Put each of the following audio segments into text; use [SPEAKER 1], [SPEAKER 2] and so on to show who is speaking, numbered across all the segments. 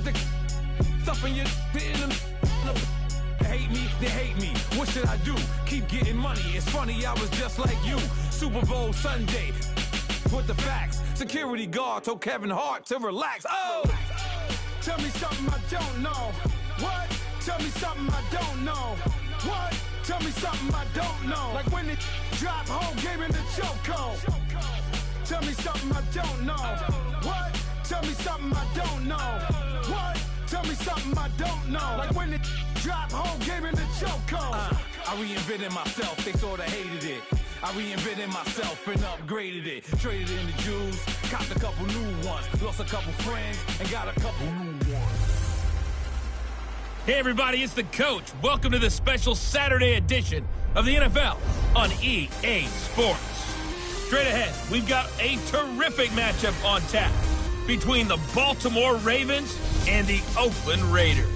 [SPEAKER 1] got the stuff in your hate me, they hate me. What should I do? Keep getting money. It's funny, I was just like you. Super Bowl Sunday. With the facts. Security guard told Kevin Hart to relax. Oh! Tell me something I don't know. What? Tell me something I don't know. What? Tell me something I don't know. Like when it drop home, game in the chokehold. Tell me something I don't know. What? Tell me something I don't know. What? Tell me something I don't know. Like when it drop home, game in the chokehold. I reinvented myself, they sorta hated it. I reinvented myself and upgraded it. Traded in the Jews, copped a couple new ones. Lost a couple friends and got a couple new ones.
[SPEAKER 2] Hey everybody, it's the coach. Welcome to the special Saturday edition of the NFL on EA Sports. Straight ahead, we've got a terrific matchup on tap between the Baltimore Ravens and the Oakland Raiders.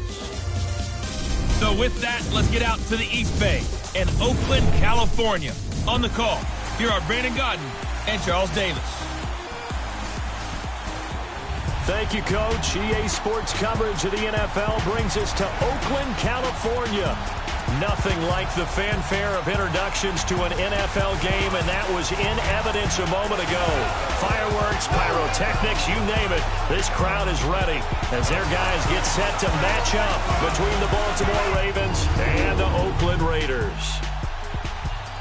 [SPEAKER 2] So with that, let's get out to the East Bay in Oakland, California. On the call, here are Brandon Godden and Charles Davis.
[SPEAKER 3] Thank you, Coach. EA Sports coverage of the NFL brings us to Oakland, California. Nothing like the fanfare of introductions to an NFL game, and that was in evidence a moment ago. Fireworks, pyrotechnics, you name it. This crowd is ready as their guys get set to match up between the Baltimore Ravens and the Oakland Raiders.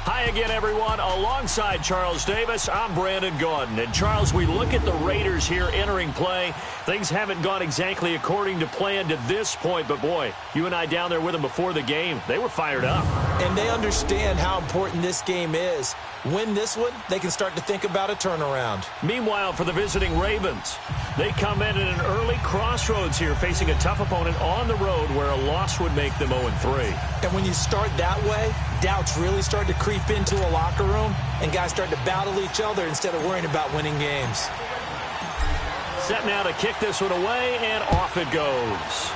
[SPEAKER 3] Hi again, everyone. Alongside Charles Davis, I'm Brandon Gaudin. And, Charles, we look at the Raiders here entering play. Things haven't gone exactly according to plan to this point. But, boy, you and I down there with them before the game, they were fired up.
[SPEAKER 4] And they understand how important this game is. Win this one, they can start to think about a turnaround.
[SPEAKER 3] Meanwhile, for the visiting Ravens, they come in at an early crossroads here, facing a tough opponent on the road where a loss would make them 0-3.
[SPEAKER 4] And when you start that way, doubts really start to creep into a locker room, and guys start to battle each other instead of worrying about winning games.
[SPEAKER 3] Set now to kick this one away, and off it goes.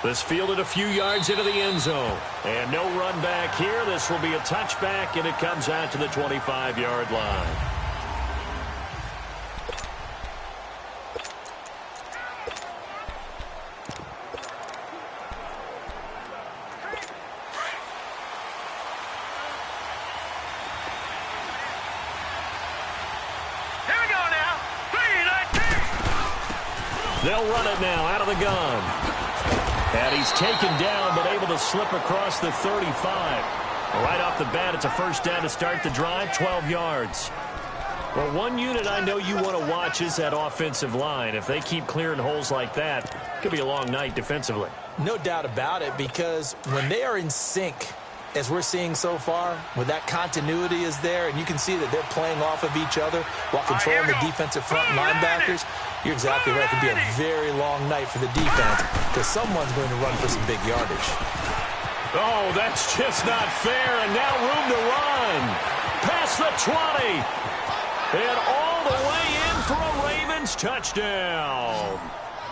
[SPEAKER 3] This fielded a few yards into the end zone. And no run back here. This will be a touchback, and it comes out to the 25-yard line.
[SPEAKER 5] Here we go now. 3-19.
[SPEAKER 3] They'll run it now out of the gun. And he's taken down, but able to slip across the 35. Right off the bat, it's a first down to start the drive, 12 yards. Well, one unit I know you want to watch is that offensive line. If they keep clearing holes like that, it could be a long night defensively.
[SPEAKER 4] No doubt about it, because when they are in sync, as we're seeing so far, when that continuity is there, and you can see that they're playing off of each other while controlling the defensive front linebackers, you're exactly right. It could be a very long night for the defense because someone's going to run for some big yardage.
[SPEAKER 3] Oh, that's just not fair, and now room to run. Past the 20. And all the way in for a Ravens touchdown.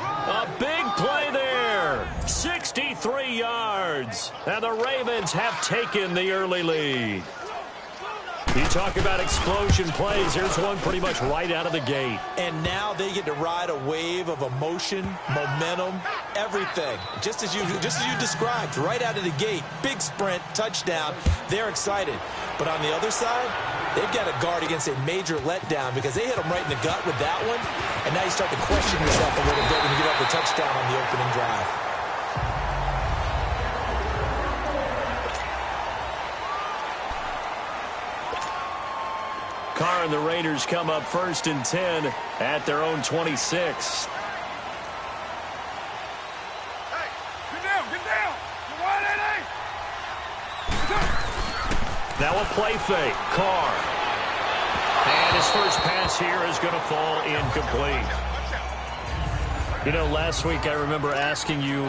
[SPEAKER 3] A big play there. 63 yards. And the Ravens have taken the early lead. You talk about explosion plays. Here's one pretty much right out of the gate.
[SPEAKER 4] And now they get to ride a wave of emotion, momentum, everything. Just as you described, right out of the gate. Big sprint, touchdown. They're excited. But on the other side, they've got to guard against a major letdown because they hit them right in the gut with that one. And now you start to question yourself a little bit when you give up the touchdown on the opening drive.
[SPEAKER 3] Carr and the Raiders come up 1st and 10 at their own 26.
[SPEAKER 5] Hey, get down. You want it,
[SPEAKER 3] Now a play fake. Carr. And his first pass here is going to fall incomplete. You know, last week I remember asking you,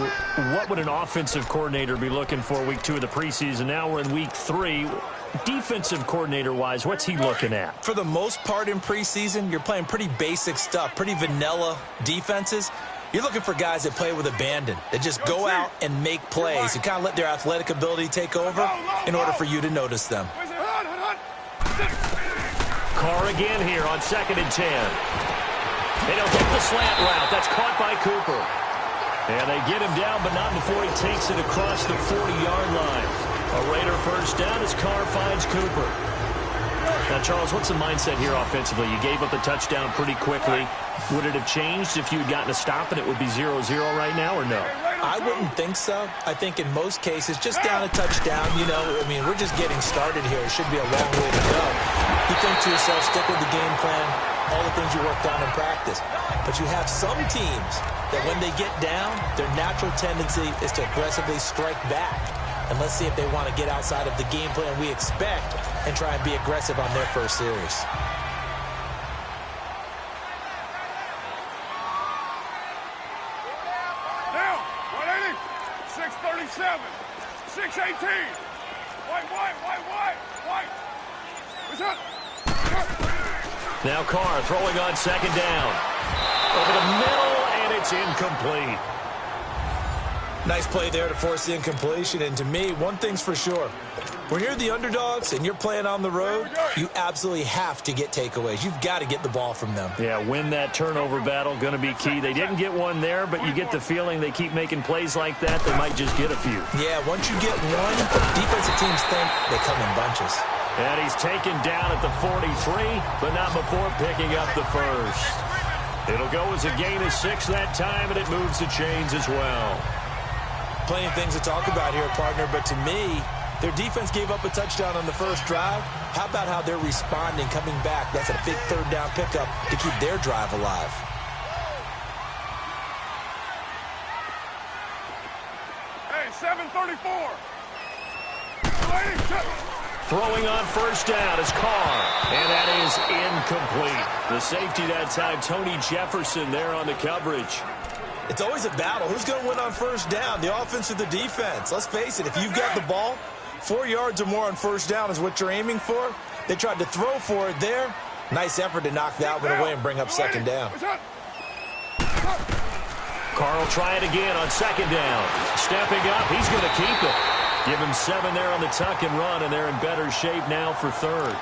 [SPEAKER 3] what would an offensive coordinator be looking for week 2 of the preseason? Now we're in week 3. Defensive coordinator-wise, what's he looking at?
[SPEAKER 4] For the most part in preseason, you're playing pretty basic stuff, pretty vanilla defenses. You're looking for guys that play with abandon, that just go out and make plays. You kind of let their athletic ability take over in order for you to notice them.
[SPEAKER 3] Carr again here on 2nd and 10. And he'll hit the slant route. That's caught by Cooper. And they get him down, but not before he takes it across the 40-yard line. A Raider first down as Carr finds Cooper. Now, Charles, what's the mindset here offensively? You gave up the touchdown pretty quickly. Would it have changed if you had gotten a stop and it would be 0-0 right now, or no?
[SPEAKER 4] I wouldn't think so. I think in most cases, just down a touchdown, you know, I mean, we're just getting started here. It should be a long way to go. You think to yourself, stick with the game plan, all the things you worked on in practice. But you have some teams that when they get down, their natural tendency is to aggressively strike back. And let's see if they want to get outside of the game plan we expect and try and be aggressive on their first series.
[SPEAKER 5] Down. 180. 637. 618. White. What's up?
[SPEAKER 3] Now Carr throwing on second down. Over the middle, and it's incomplete.
[SPEAKER 4] Nice play there to force the incompletion. And to me, one thing's for sure. When you're the underdogs and you're playing on the road, you absolutely have to get takeaways. You've got to get the ball from them.
[SPEAKER 3] Yeah, win that turnover battle, going to be key. They didn't get one there, but you get the feeling they keep making plays like that, they might just get a few.
[SPEAKER 4] Yeah, once you get one, defensive teams think they come in bunches.
[SPEAKER 3] And he's taken down at the 43, but not before picking up the first. It'll go as a gain of 6 that time, and it moves the chains as well.
[SPEAKER 4] Plenty of things to talk about here, partner, but to me, their defense gave up a touchdown on the first drive. How about how they're responding, coming back? That's a big third down pickup to keep their drive alive.
[SPEAKER 5] Hey, 734.
[SPEAKER 3] Throwing on first down is Carr, and that is incomplete. The safety that time, Tony Jefferson there on the coverage.
[SPEAKER 4] It's always a battle. Who's going to win on first down, the offense or the defense? Let's face it, if you've got the ball, 4 yards or more on first down is what you're aiming for. They tried to throw for it there. Nice effort to knock that one away and bring up second down.
[SPEAKER 3] Carr will try it again on second down. Stepping up, he's going to keep it. Give him 7 there on the tuck and run, and they're in better shape now for third.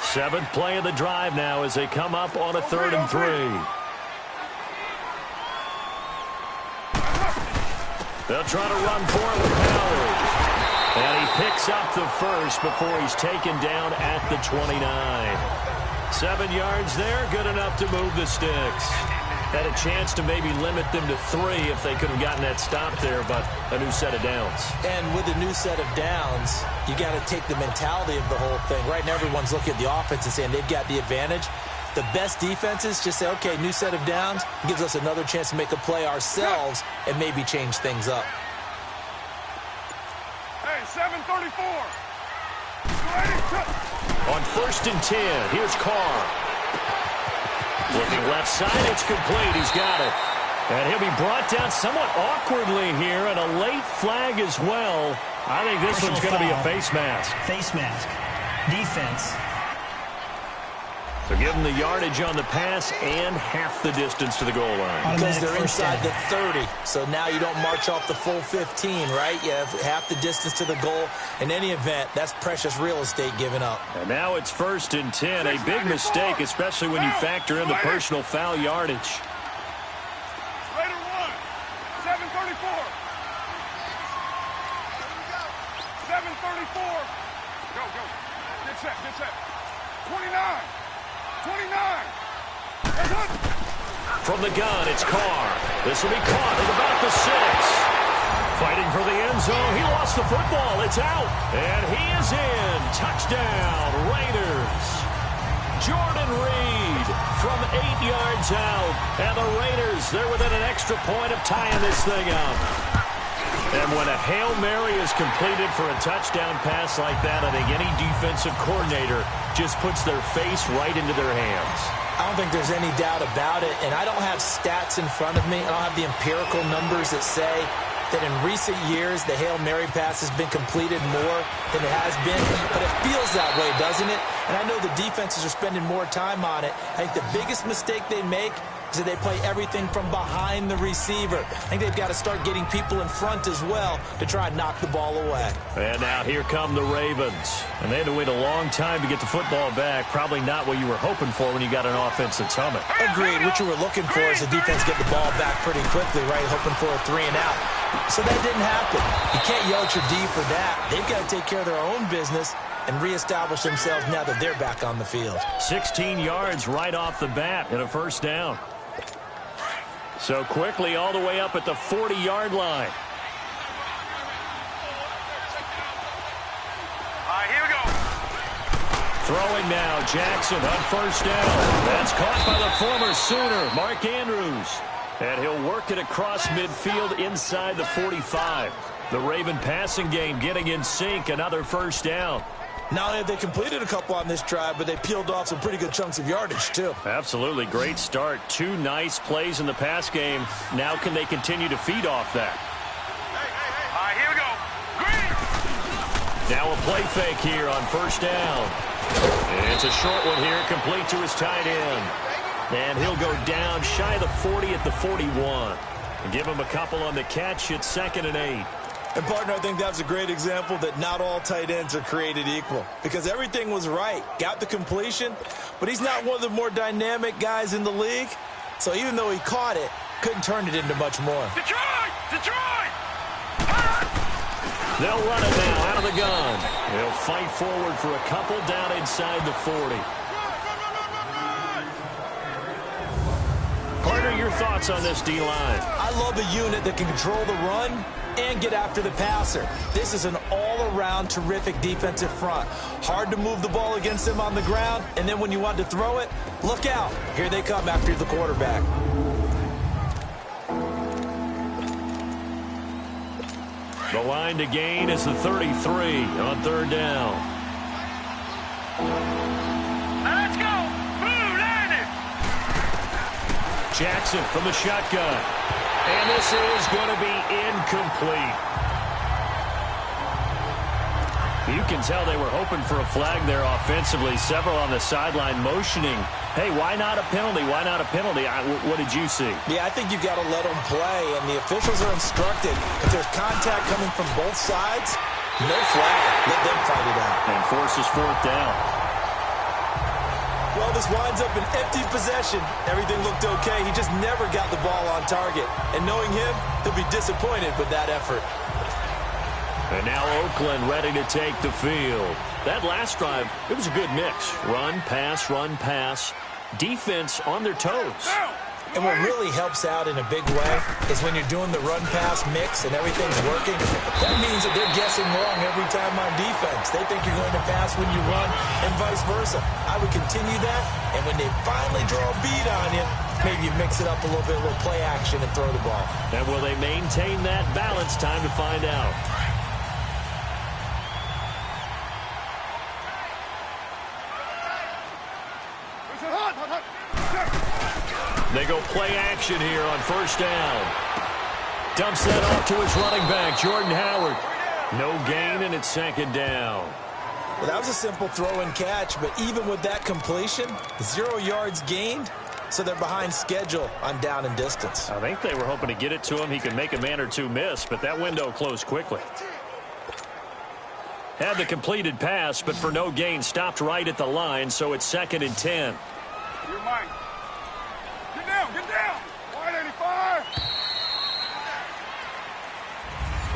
[SPEAKER 3] Seventh play of the drive now as they come up on a 3rd and 3. They'll try to run for it with Howard. And he picks up the first before he's taken down at the 29. 7 yards there, good enough to move the sticks. Had a chance to maybe limit them to 3 if they could have gotten that stop there, but a new set of downs.
[SPEAKER 4] And with a new set of downs, you got to take the mentality of the whole thing. Right now, everyone's looking at the offense and saying they've got the advantage. The best defenses just say, okay, new set of downs, gives us another chance to make a play ourselves and maybe change things up.
[SPEAKER 5] Hey, 734.
[SPEAKER 3] On 1st and 10, here's Carr. Looking left side, it's complete. He's got it. And he'll be brought down somewhat awkwardly here, and a late flag as well. I think this one's going to be a face mask.
[SPEAKER 6] Face mask. Defense.
[SPEAKER 3] So give them the yardage on the pass and half the distance to the goal line.
[SPEAKER 4] Because they're inside the 30, so now you don't march off the full 15, right? You have half the distance to the goal. In any event, that's precious real estate given up.
[SPEAKER 3] And now it's 1st and 10. A big mistake, especially when you factor in the personal foul yardage.
[SPEAKER 5] Raider 1. 734. 734. Go. Get set. 29. 29.
[SPEAKER 3] From the gun, it's Carr. This will be caught at about the 6. Fighting for the end zone. He lost the football. It's out. And he is in. Touchdown, Raiders. Jordan Reed from 8 yards out. And the Raiders, they're within an extra point of tying this thing up. And when a Hail Mary is completed for a touchdown pass like that, I think any defensive coordinator just puts their face right into their hands.
[SPEAKER 4] I don't think there's any doubt about it, and I don't have stats in front of me. I don't have the empirical numbers that say that in recent years the Hail Mary pass has been completed more than it has been, but it feels that way, doesn't it? And I know the defenses are spending more time on it. I think the biggest mistake they make So they play everything from behind the receiver. I think they've got to start getting people in front as well to try and knock the ball away.
[SPEAKER 3] And now here come the Ravens. And they had to wait a long time to get the football back. Probably not what you were hoping for when you got an offense that's humming.
[SPEAKER 4] Agreed. What you were looking for is the defense get the ball back pretty quickly, right? Hoping for a 3 and out. So that didn't happen. You can't yell at your D for that. They've got to take care of their own business and reestablish themselves now that they're back on the field.
[SPEAKER 3] 16 yards right off the bat and a first down. So quickly all the way up at the 40-yard line.
[SPEAKER 5] All right, here we go.
[SPEAKER 3] Throwing now, Jackson on first down. That's caught by the former Sooner, Mark Andrews. And he'll work it across midfield inside the 45. The Raven passing game getting in sync, another first down.
[SPEAKER 4] Not only have they completed a couple on this drive, but they peeled off some pretty good chunks of yardage, too.
[SPEAKER 3] Absolutely. Great start. 2 nice plays in the pass game. Now can they continue to feed off that?
[SPEAKER 5] All right, here we go. Green.
[SPEAKER 3] Now a play fake here on first down. And it's a short one here, complete to his tight end. And he'll go down shy of the 40 at the 41. And give him a couple on the catch. It's 2nd and 8.
[SPEAKER 4] And, partner, I think that's a great example that not all tight ends are created equal. Because everything was right. Got the completion, but he's not one of the more dynamic guys in the league. So even though he caught it, couldn't turn it into much more.
[SPEAKER 5] Detroit! Detroit!
[SPEAKER 3] They'll run it now out of the gun. They'll fight forward for a couple down inside the 40. Partner, your thoughts on this D-line?
[SPEAKER 4] I love a unit that can control the run and get after the passer. This is an all-around terrific defensive front. Hard to move the ball against them on the ground, and then when you want to throw it, look out. Here they come after the quarterback.
[SPEAKER 3] The line to gain is the 33 on third down.
[SPEAKER 5] Let's go! Blue landed!
[SPEAKER 3] Jackson from the shotgun. And this is going to be incomplete. You can tell they were hoping for a flag there offensively. Several on the sideline motioning. Hey, why not a penalty? Why not a penalty? What did you see?
[SPEAKER 4] Yeah, I think you've got to let them play, and the officials are instructed. If there's contact coming from both sides, no flag. Let them fight it out.
[SPEAKER 3] And forces 4th down.
[SPEAKER 4] Well, this winds up an empty possession. Everything looked okay. He just never got the ball on target. And knowing him, he'll be disappointed with that effort.
[SPEAKER 3] And now Oakland ready to take the field. That last drive, it was a good mix. Run, pass, defense on their toes.
[SPEAKER 4] And what really helps out in a big way is when you're doing the run-pass mix and everything's working, that means that they're guessing wrong every time on defense. They think you're going to pass when you run and vice versa. I would continue that, and when they finally draw a beat on you, maybe you mix it up a little bit, a little play action and throw the ball.
[SPEAKER 3] And will they maintain that balance? Time to find out. They go play action here on first down. Dumps that off to his running back, Jordan Howard. No gain, and it's 2nd down.
[SPEAKER 4] Well, that was a simple throw and catch, but even with that completion, 0 yards gained, so they're behind schedule on down and distance.
[SPEAKER 3] I think they were hoping to get it to him. He could make a man or two miss, but that window closed quickly. Had the completed pass, but for no gain, stopped right at the line, so it's 2nd and 10.
[SPEAKER 5] You're mine. Get down, get down. 185.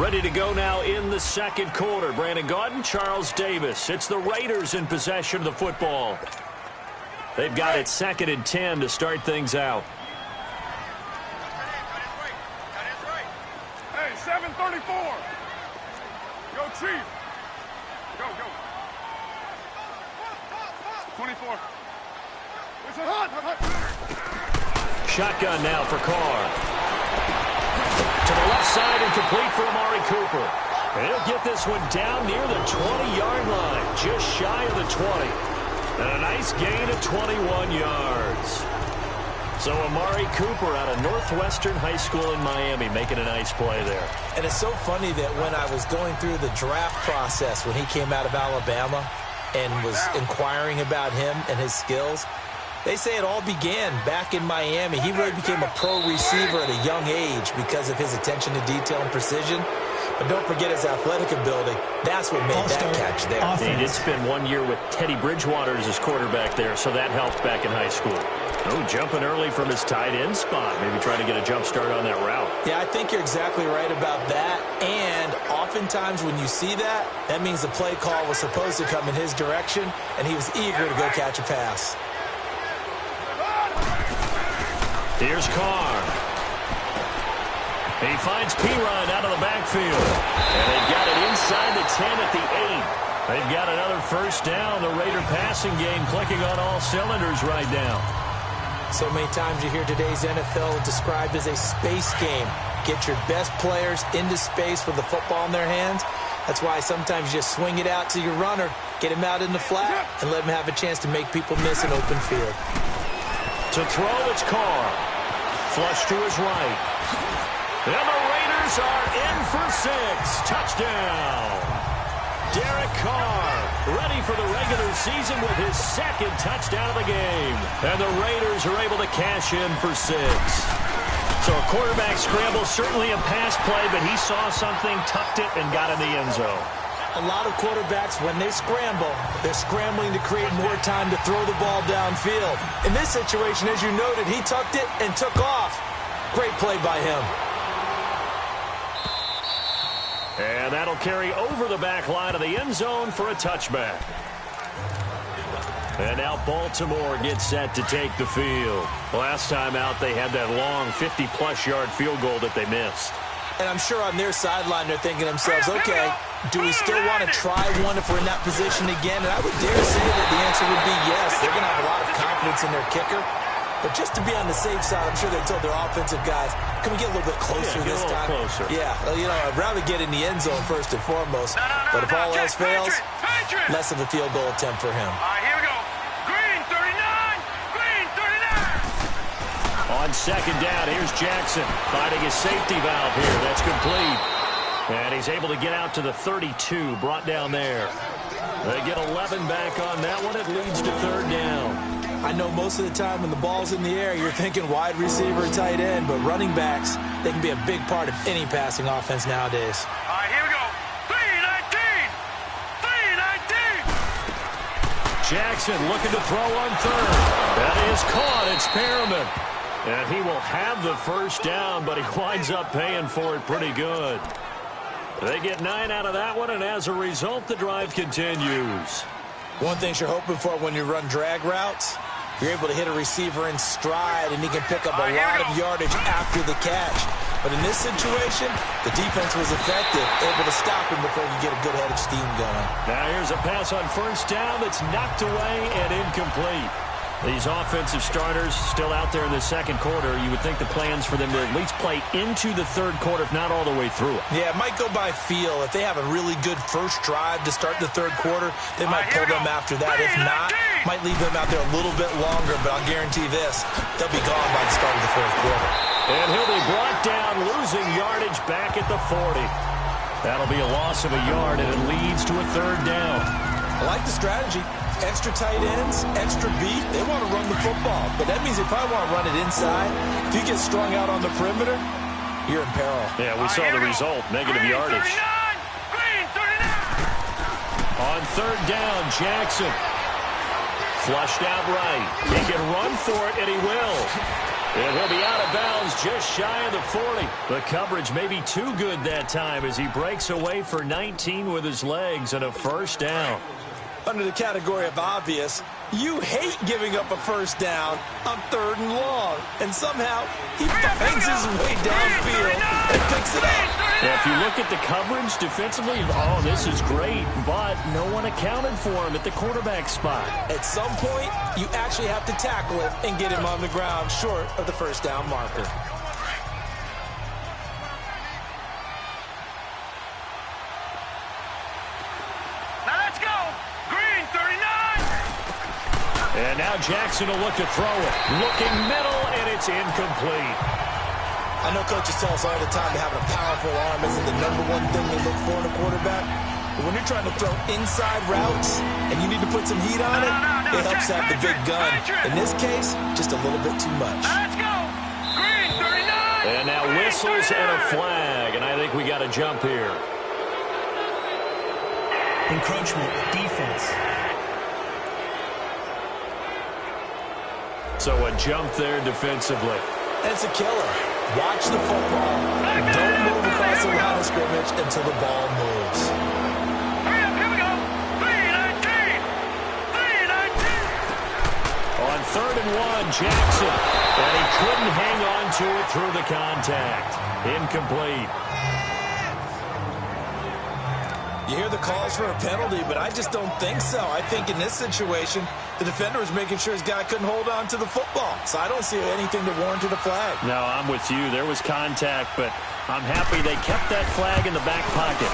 [SPEAKER 3] Ready to go now in the 2nd quarter. Brandon Gaudin, Charles Davis. It's the Raiders in possession of the football. They've got it 2nd and 10 to start things out.
[SPEAKER 5] Hey, 734. Go, Chief. Go, go. 24. It's a hot.
[SPEAKER 3] Shotgun now for Carr. To the left side and complete for Amari Cooper. And he'll get this one down near the 20-yard line, just shy of the 20. And a nice gain of 21 yards. So Amari Cooper out of Northwestern High School in Miami making a nice play there.
[SPEAKER 4] And it's so funny that when I was going through the draft process when he came out of Alabama and was inquiring about him and his skills, They say it all began back in Miami. He really became a pro receiver at a young age because of his attention to detail and precision. But don't forget his athletic ability. That's what made that catch there.
[SPEAKER 3] He did spend 1 year with Teddy Bridgewater as his quarterback there, so that helped back in high school. Oh, jumping early from his tight end spot. Maybe trying to get a jump start on that route.
[SPEAKER 4] Yeah, I think you're exactly right about that. And oftentimes when you see that, that means the play call was supposed to come in his direction, and he was eager to go catch a pass.
[SPEAKER 3] Here's Carr. He finds P-Rod out of the backfield. And they've got it inside the 10 at the 8. They've got another first down. The Raider passing game clicking on all cylinders right now.
[SPEAKER 4] So many times you hear today's NFL described as a space game. Get your best players into space with the football in their hands. That's why sometimes you just swing it out to your runner, get him out in the flat, and let him have a chance to make people miss an open field.
[SPEAKER 3] To throw, it's Carr. Flush to his right. And the Raiders are in for 6. Touchdown. Derek Carr ready for the regular season with his second touchdown of the game. And the Raiders are able to cash in for 6. So a quarterback scramble, certainly a pass play, but he saw something, tucked it, and got in the end zone.
[SPEAKER 4] A lot of quarterbacks, when they scramble, they're scrambling to create more time to throw the ball downfield. In this situation, as you noted, he tucked it and took off. Great play by him.
[SPEAKER 3] And that'll carry over the back line of the end zone for a touchback. And now Baltimore gets set to take the field. Last time out, they had that long 50-plus yard field goal that they missed.
[SPEAKER 4] And I'm sure on their sideline they're thinking to themselves, okay, do we still want to try one if we're in that position again? And I would dare say that the answer would be yes. They're going to have a lot of confidence in their kicker. But just to be on the safe side, I'm sure they told their offensive guys, can we get a little bit closer this time?
[SPEAKER 3] Closer.
[SPEAKER 4] Yeah, you know, I'd rather get in the end zone first and foremost. But if all else fails, less of a field goal attempt for him.
[SPEAKER 5] All right, here we go. Green 39. Green 39.
[SPEAKER 3] On second down, here's Jackson finding his safety valve here. That's complete. And he's able to get out to the 32, brought down there. They get 11 back on that one. It leads to third down.
[SPEAKER 4] I know most of the time when the ball's in the air, you're thinking wide receiver, tight end, but running backs, they can be a big part of any passing offense nowadays.
[SPEAKER 5] All right, here we go. 319. 319.
[SPEAKER 3] Jackson looking to throw on third. That is caught. It's Perriman. And he will have the first down, but he winds up paying for it pretty good. They get 9 out of that one, and as a result, the drive continues.
[SPEAKER 4] One thing you're hoping for when you run drag routes, you're able to hit a receiver in stride, and he can pick up a lot of yardage after the catch. But in this situation, the defense was effective, able to stop him before he get a good head of steam going.
[SPEAKER 3] Now here's a pass on first down that's knocked away and incomplete. These offensive starters still out there in the second quarter. You would think the plans for them to at least play into the third quarter, if not all the way through it.
[SPEAKER 4] Yeah, it might go by feel. If they have a really good first drive to start the third quarter, they might pull them after that. If not, might leave them out there a little bit longer, but I'll guarantee this, they'll be gone by the start of the fourth quarter.
[SPEAKER 3] And he'll be brought down, losing yardage back at the 40. That'll be a loss of a yard, and it leads to a third down.
[SPEAKER 4] I like the strategy. Extra tight ends, extra beat. They want to run the football, but that means they probably want to run it inside. If you get strung out on the perimeter, you're in peril.
[SPEAKER 3] Yeah, we saw the result, negative yardage.
[SPEAKER 5] Green 39.
[SPEAKER 3] On third down, Jackson. Flushed out right. He can run for it, and he will. And he'll be out of bounds just shy of the 40. The coverage may be too good that time as he breaks away for 19 with his legs and a first down.
[SPEAKER 4] Under the category of obvious, you hate giving up a first down on third and long. And somehow, he finds his way downfield and picks it up.
[SPEAKER 3] Now, if you look at the coverage defensively, oh, this is great, but no one accounted for him at the quarterback spot.
[SPEAKER 4] At some point, you actually have to tackle it and get him on the ground short of the first down marker.
[SPEAKER 3] And now Jackson will look to throw it. Looking middle, and it's incomplete.
[SPEAKER 4] I know coaches tell us all the time that having a powerful arm isn't the number one thing they look for in a quarterback, But when you're trying to throw inside routes and you need to put some heat on it, it helps have the big gun. In this case, just a little bit too much.
[SPEAKER 5] Let's go. Green, 39.
[SPEAKER 3] And now whistles and a flag, and I think we got a jump here.
[SPEAKER 6] Encroachment, defense.
[SPEAKER 3] So a jump there defensively.
[SPEAKER 4] That's a killer. Watch the football. Don't move across the line of scrimmage until the ball moves.
[SPEAKER 5] Hurry up, here we go. 3-19. 3-19.
[SPEAKER 3] On 3rd and 1, Jackson. And he couldn't hang on to it through the contact. Incomplete.
[SPEAKER 4] You hear the calls for a penalty, but I just don't think so. I think in this situation, the defender was making sure his guy couldn't hold on to the football. So I don't see anything that warranted a flag.
[SPEAKER 3] No, I'm with you. There was contact, but I'm happy they kept that flag in the back pocket.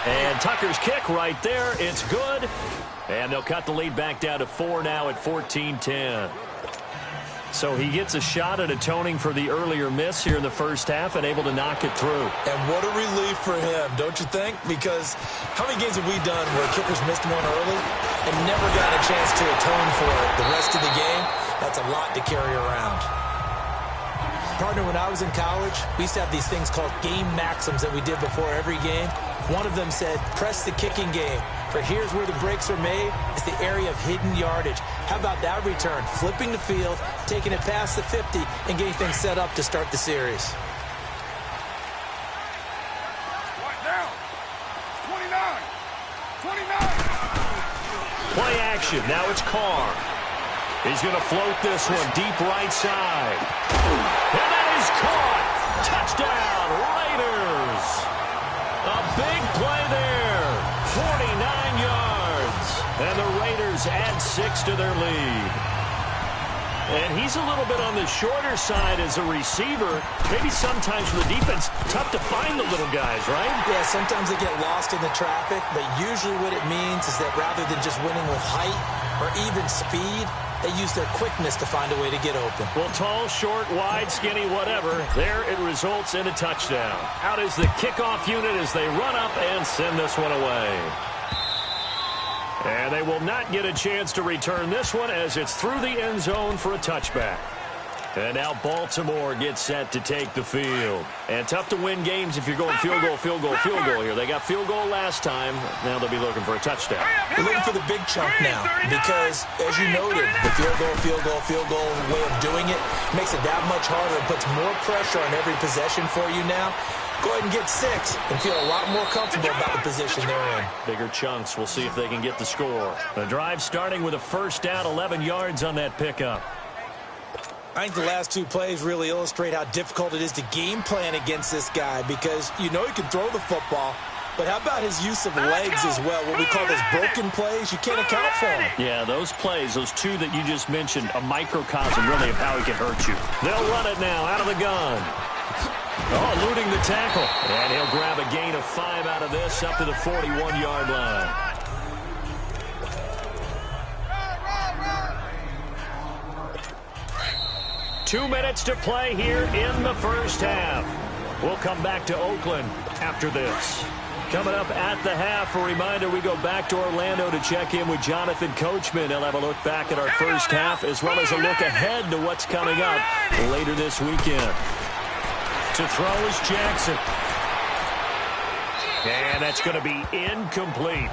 [SPEAKER 3] And Tucker's kick right there. It's good. And they'll cut the lead back down to 4 now at 14-10. So he gets a shot at atoning for the earlier miss here in the first half and able to knock it through.
[SPEAKER 4] And what a relief for him, don't you think? Because how many games have we done where kickers missed one early and never got a chance to atone for it the rest of the game? That's a lot to carry around. Partner, when I was in college, we used to have these things called game maxims that we did before every game. One of them said, press the kicking game. For here's where the breaks are made. It's the area of hidden yardage. How about that return? Flipping the field, taking it past the 50, and getting things set up to start the series.
[SPEAKER 5] Right now. 29. 29.
[SPEAKER 3] Play action. Now it's Carr. He's going to float this one deep right side. And that is caught. Touchdown, Raiders. A big play there. 49 yards. And the Raiders add 6 to their lead. And he's a little bit on the shorter side as a receiver. Maybe sometimes for the defense, tough to find the little guys, right?
[SPEAKER 4] Yeah, sometimes they get lost in the traffic, but usually what it means is that rather than just winning with height or even speed, they use their quickness to find a way to get open.
[SPEAKER 3] Well, tall, short, wide, skinny, whatever. There it results in a touchdown. Out is the kickoff unit as they run up and send this one away. And they will not get a chance to return this one as it's through the end zone for a touchback. And now Baltimore gets set to take the field. And tough to win games if you're going field goal, field goal, field goal here. They got field goal last time. Now they'll be looking for a touchdown.
[SPEAKER 4] They're looking for the big chunk now because, as you noted, the field goal way of doing it makes it that much harder and puts more pressure on every possession for you now. Go ahead and get 6 and feel a lot more comfortable about the position they're in.
[SPEAKER 3] Bigger chunks. We'll see if they can get the score. The drive starting with a first down, 11 yards on that pickup.
[SPEAKER 4] I think the last 2 plays really illustrate how difficult it is to game plan against this guy because you know he can throw the football, but how about his use of legs as well? What we call those broken plays, you can't account for them.
[SPEAKER 3] Yeah, those plays, those 2 that you just mentioned, a microcosm really of how he can hurt you. They'll run it now out of the gun. Oh, eluding the tackle. And he'll grab a gain of 5 out of this up to the 41-yard line. Two minutes to play here in the first half. We'll come back to Oakland after this. Coming up at the half, a reminder, we go back to Orlando to check in with Jonathan Coachman. He'll have a look back at our first half as well as a look ahead to what's coming up later this weekend. To throw is Jackson. And that's going to be incomplete.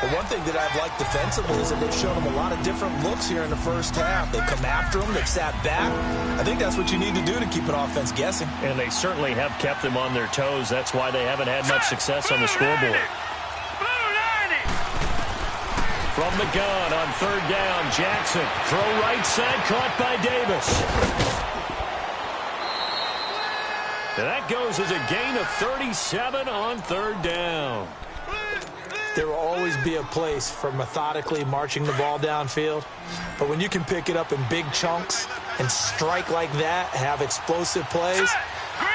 [SPEAKER 4] The one thing that I've liked defensively is that they've shown them a lot of different looks here in the first half. They've come after them. They've sat back. I think that's what you need to do to keep an offense guessing.
[SPEAKER 3] And they certainly have kept them on their toes. That's why they haven't had much success on the scoreboard. From the gun on 3rd down, Jackson. Throw right side, caught by Davis. And that goes as a gain of 37 on 3rd down.
[SPEAKER 4] There will always be a place for methodically marching the ball downfield. But when you can pick it up in big chunks and strike like that, have explosive plays,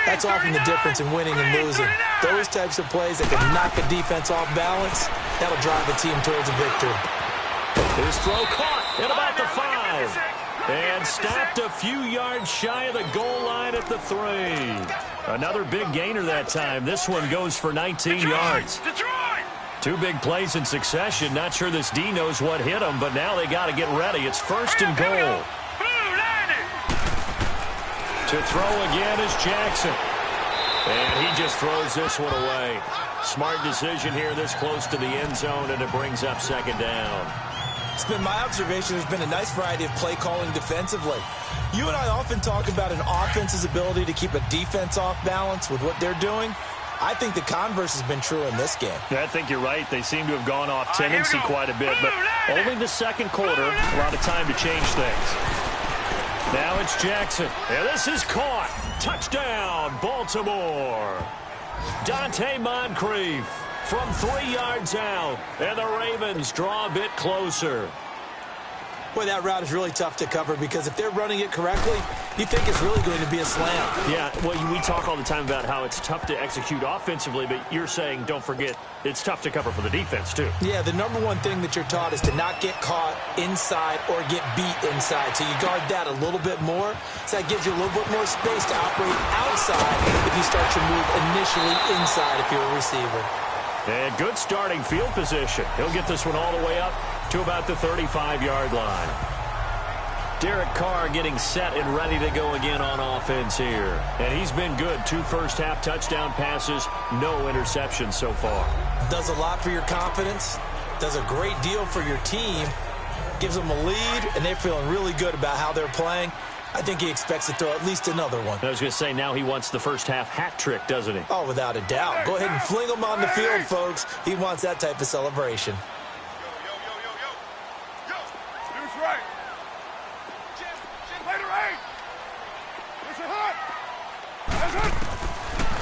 [SPEAKER 4] that's often the difference in winning and losing. Those types of plays that can knock a defense off balance, that'll drive a team towards a victory.
[SPEAKER 3] His throw caught at about the 5. And stopped a few yards shy of the goal line at the 3. Another big gainer that time. This one goes for 19 yards. Two big plays in succession. Not sure this D knows what hit him, but now they got to get ready. It's 1st and goal. To throw again is Jackson. And he just throws this one away. Smart decision here this close to the end zone, and it brings up 2nd down.
[SPEAKER 4] It's been my observation there's been a nice variety of play calling defensively. You and I often talk about an offense's ability to keep a defense off balance with what they're doing. I think the converse has been true in this game.
[SPEAKER 3] Yeah, I think you're right. They seem to have gone off tendency quite a bit, but only the 2nd quarter, a lot of time to change things. Now it's Jackson. And this is caught. Touchdown, Baltimore. Dante Moncrief from 3 yards out. And the Ravens draw a bit closer.
[SPEAKER 4] Boy, that route is really tough to cover because if they're running it correctly, you think it's really going to be a slam.
[SPEAKER 3] Yeah, well, we talk all the time about how it's tough to execute offensively, but you're saying, don't forget, it's tough to cover for the defense, too.
[SPEAKER 4] Yeah, the number one thing that you're taught is to not get caught inside or get beat inside. So you guard that a little bit more. So that gives you a little bit more space to operate outside if you start your move initially inside if you're a receiver.
[SPEAKER 3] And good starting field position. He'll get this one all the way up to about the 35-yard line. Derek Carr getting set and ready to go again on offense here. And he's been good. 2 first-half touchdown passes, no interceptions so far.
[SPEAKER 4] Does a lot for your confidence. Does a great deal for your team. Gives them a lead, and they're feeling really good about how they're playing. I think he expects to throw at least another one.
[SPEAKER 3] I was going to say, now he wants the first-half hat trick, doesn't he?
[SPEAKER 4] Oh, without a doubt. Go ahead and fling him on the field, folks. He wants that type of celebration.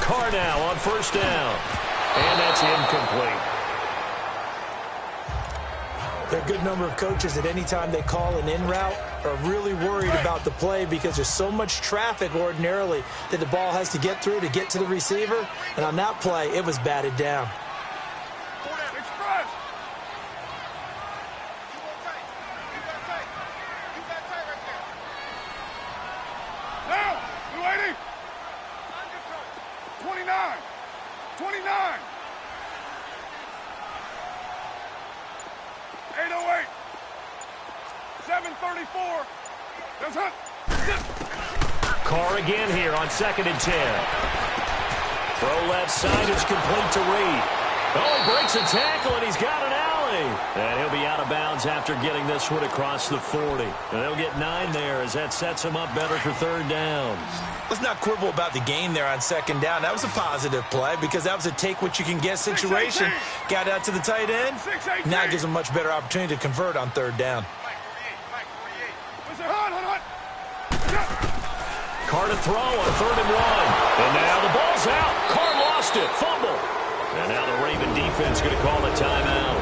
[SPEAKER 3] Carr now on 1st down. And that's incomplete.
[SPEAKER 4] There are a good number of coaches at any time they call an in route are really worried about the play because there's so much traffic ordinarily that the ball has to get through to get to the receiver. And on that play, it was batted down.
[SPEAKER 3] Carr again here on 2nd and 10. Throw left side is complete to Reed. Oh, he breaks a tackle, and he's got an alley. And he'll be out of bounds after getting this one across the 40. And they'll get 9 there as that sets him up better for 3rd down.
[SPEAKER 4] Let's not quibble about the gain there on 2nd down. That was a positive play because that was a take-what-you-can-get situation. Got out to the tight end. Now it gives him a much better opportunity to convert on 3rd down.
[SPEAKER 3] Carr to throw on 3rd and 1. And now the ball's out. Carr lost it. Fumble. And now the Raven defense going to call a timeout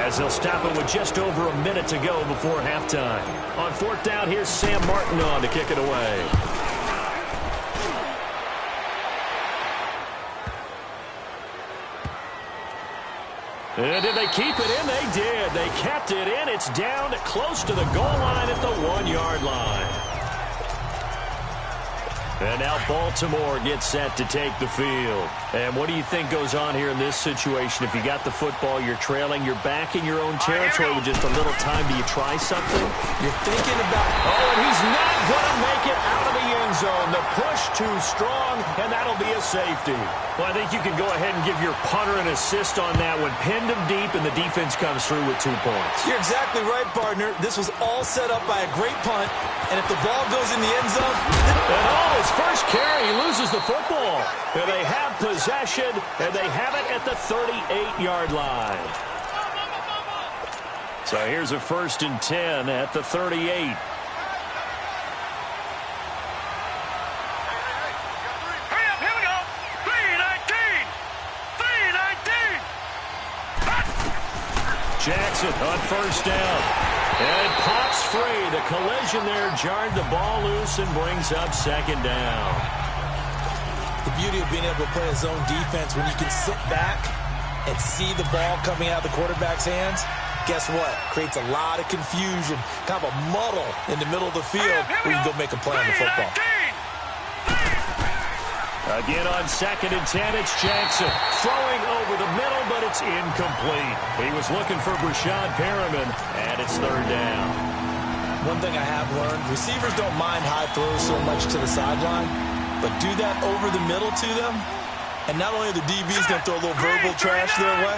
[SPEAKER 3] as they'll stop it with just over a minute to go before halftime. On 4th down, here's Sam Martin on to kick it away. And did they keep it in? They did. They kept it in. It's down close to the goal line at the 1-yard line. And now Baltimore gets set to take the field. And what do you think goes on here in this situation? If you got the football, you're trailing, you're back in your own territory with just a little time. Do you try something?
[SPEAKER 4] You're thinking about...
[SPEAKER 3] Oh, and he's not going to make it out of the end zone. The push too strong, and that'll be a safety. Well, I think you can go ahead and give your punter an assist on that one. Pinned him deep, and the defense comes through with 2 points.
[SPEAKER 4] You're exactly right, partner. This was all set up by a great punt, and if the ball goes in the end zone...
[SPEAKER 3] And oh, his first carry, he loses the football. And they have possession, and they have it at the 38-yard line. So here's a 1st and 10 at the 38. Jackson on 1st down. And pops free. The collision there jarred the ball loose and brings up 2nd down.
[SPEAKER 4] The beauty of being able to play a zone defense when you can sit back and see the ball coming out of the quarterback's hands, guess what? Creates a lot of confusion, kind of a muddle in the middle of the field where you can go make a play on the football.
[SPEAKER 3] Again on 2nd and 10, it's Jackson. Throwing over the middle, but it's incomplete. He was looking for Brashad Perriman, and it's 3rd down.
[SPEAKER 4] One thing I have learned, receivers don't mind high throws so much to the sideline, but do that over the middle to them, and not only are the DBs going to throw a little verbal trash their way,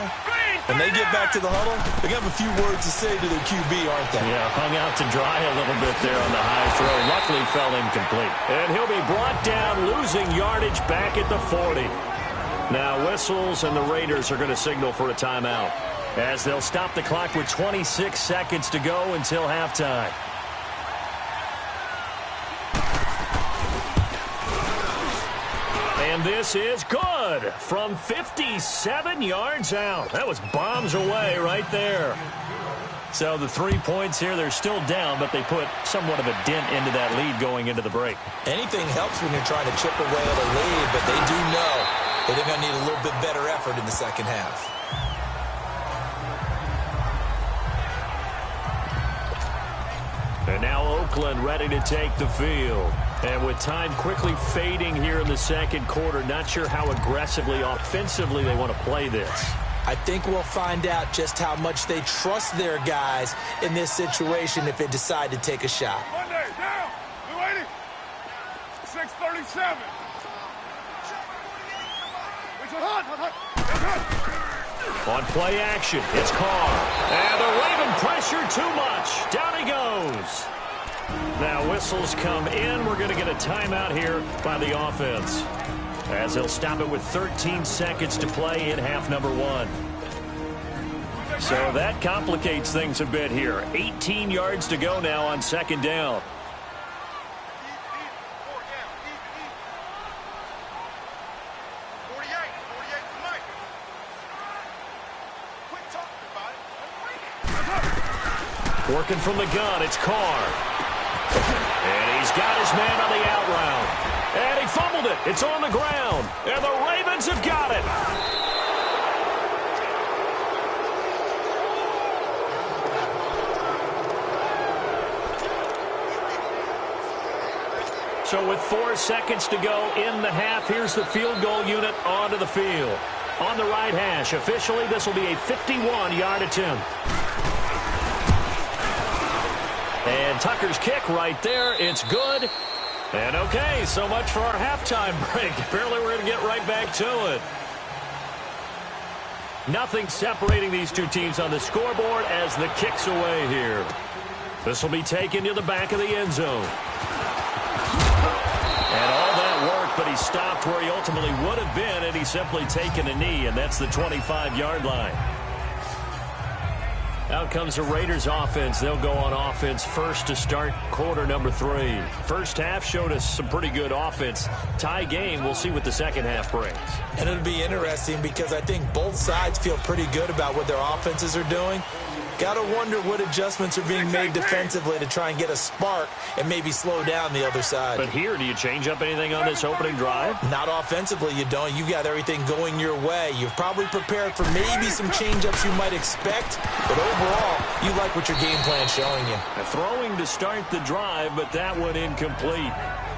[SPEAKER 4] when they get back to the huddle, they're going to have a few words to say to their QB, aren't they?
[SPEAKER 3] Yeah, hung out to dry a little bit there on the high throw. Luckily fell incomplete. And he'll be brought down, losing yardage back at the 40. Now whistles, and the Raiders are going to signal for a timeout, as they'll stop the clock with 26 seconds to go until halftime. And this is good from 57 yards out. That was bombs away right there. So the 3 points here, they're still down, but they put somewhat of a dent into that lead going into the break.
[SPEAKER 4] Anything helps when you're trying to chip away at a lead, but they do know that they're going to need a little bit better effort in the second half.
[SPEAKER 3] And now Oakland ready to take the field. And with time quickly fading here in the second quarter, not sure how aggressively, offensively they want to play this.
[SPEAKER 4] I think we'll find out just how much they trust their guys in this situation if they decide to take a shot.
[SPEAKER 5] Monday, down. Blue 80. 637.
[SPEAKER 3] On play action, it's Carr. And the Raven pressure too much. Down he goes. Now whistles come in. We're going to get a timeout here by the offense, as they'll stop it with 13 seconds to play in half number 1. So that complicates things a bit here. 18 yards to go now on 2nd down. Working from the gun, it's Carr. And he's got his man on the out route. And he fumbled it. It's on the ground. And the Ravens have got it. So with 4 seconds to go in the half, here's the field goal unit onto the field. On the right hash, officially this will be a 51-yard attempt. And Tucker's kick right there. It's good. And okay, so much for our halftime break. Apparently we're going to get right back to it. Nothing separating these two teams on the scoreboard as the kick's away here. This will be taken to the back of the end zone. And all that work, but he stopped where he ultimately would have been, and he's simply taken a knee, and that's the 25-yard line. Out comes the Raiders offense. They'll go on offense first to start quarter number 3. First half showed us some pretty good offense. Tie game. We'll see what the second half brings.
[SPEAKER 4] And it'll be interesting because I think both sides feel pretty good about what their offenses are doing. Got to wonder what adjustments are being made defensively to try and get a spark and maybe slow down the other side.
[SPEAKER 3] But here, do you change up anything on this opening drive?
[SPEAKER 4] Not offensively, you don't. You got everything going your way. You've probably prepared for maybe some change-ups you might expect, but overall, you like what your game plan's showing you.
[SPEAKER 3] Throwing to start the drive, but that one incomplete.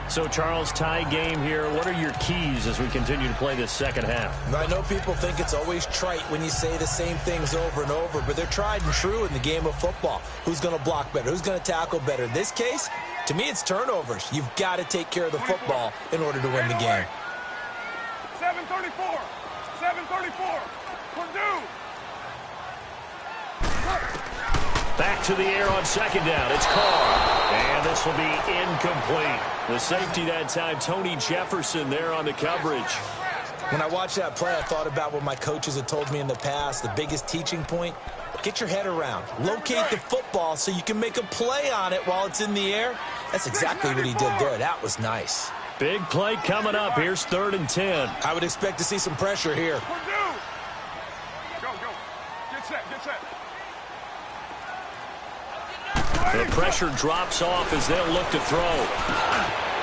[SPEAKER 3] So, Charles, tie game here. What are your keys as we continue to play this second half?
[SPEAKER 4] I know people think it's always trite when you say the same things over and over, but they're tried and true in the game of football. Who's going to block better? Who's going to tackle better? In this case, to me, it's turnovers. You've got to take care of the football in order to win the game.
[SPEAKER 5] 734. 734. Purdue.
[SPEAKER 3] Back to the air on second down. It's Carr. And this will be incomplete. The safety that time, Tony Jefferson there on the coverage.
[SPEAKER 4] When I watched that play, I thought about what my coaches had told me in the past. The biggest teaching point, get your head around. Locate the football so you can make a play on it while it's in the air. That's exactly what he did there. That was nice.
[SPEAKER 3] Big play coming up. Here's 3rd and 10.
[SPEAKER 4] I would expect to see some pressure here.
[SPEAKER 5] Purdue. Go, go. Get set, get set.
[SPEAKER 3] The pressure drops off as they'll look to throw.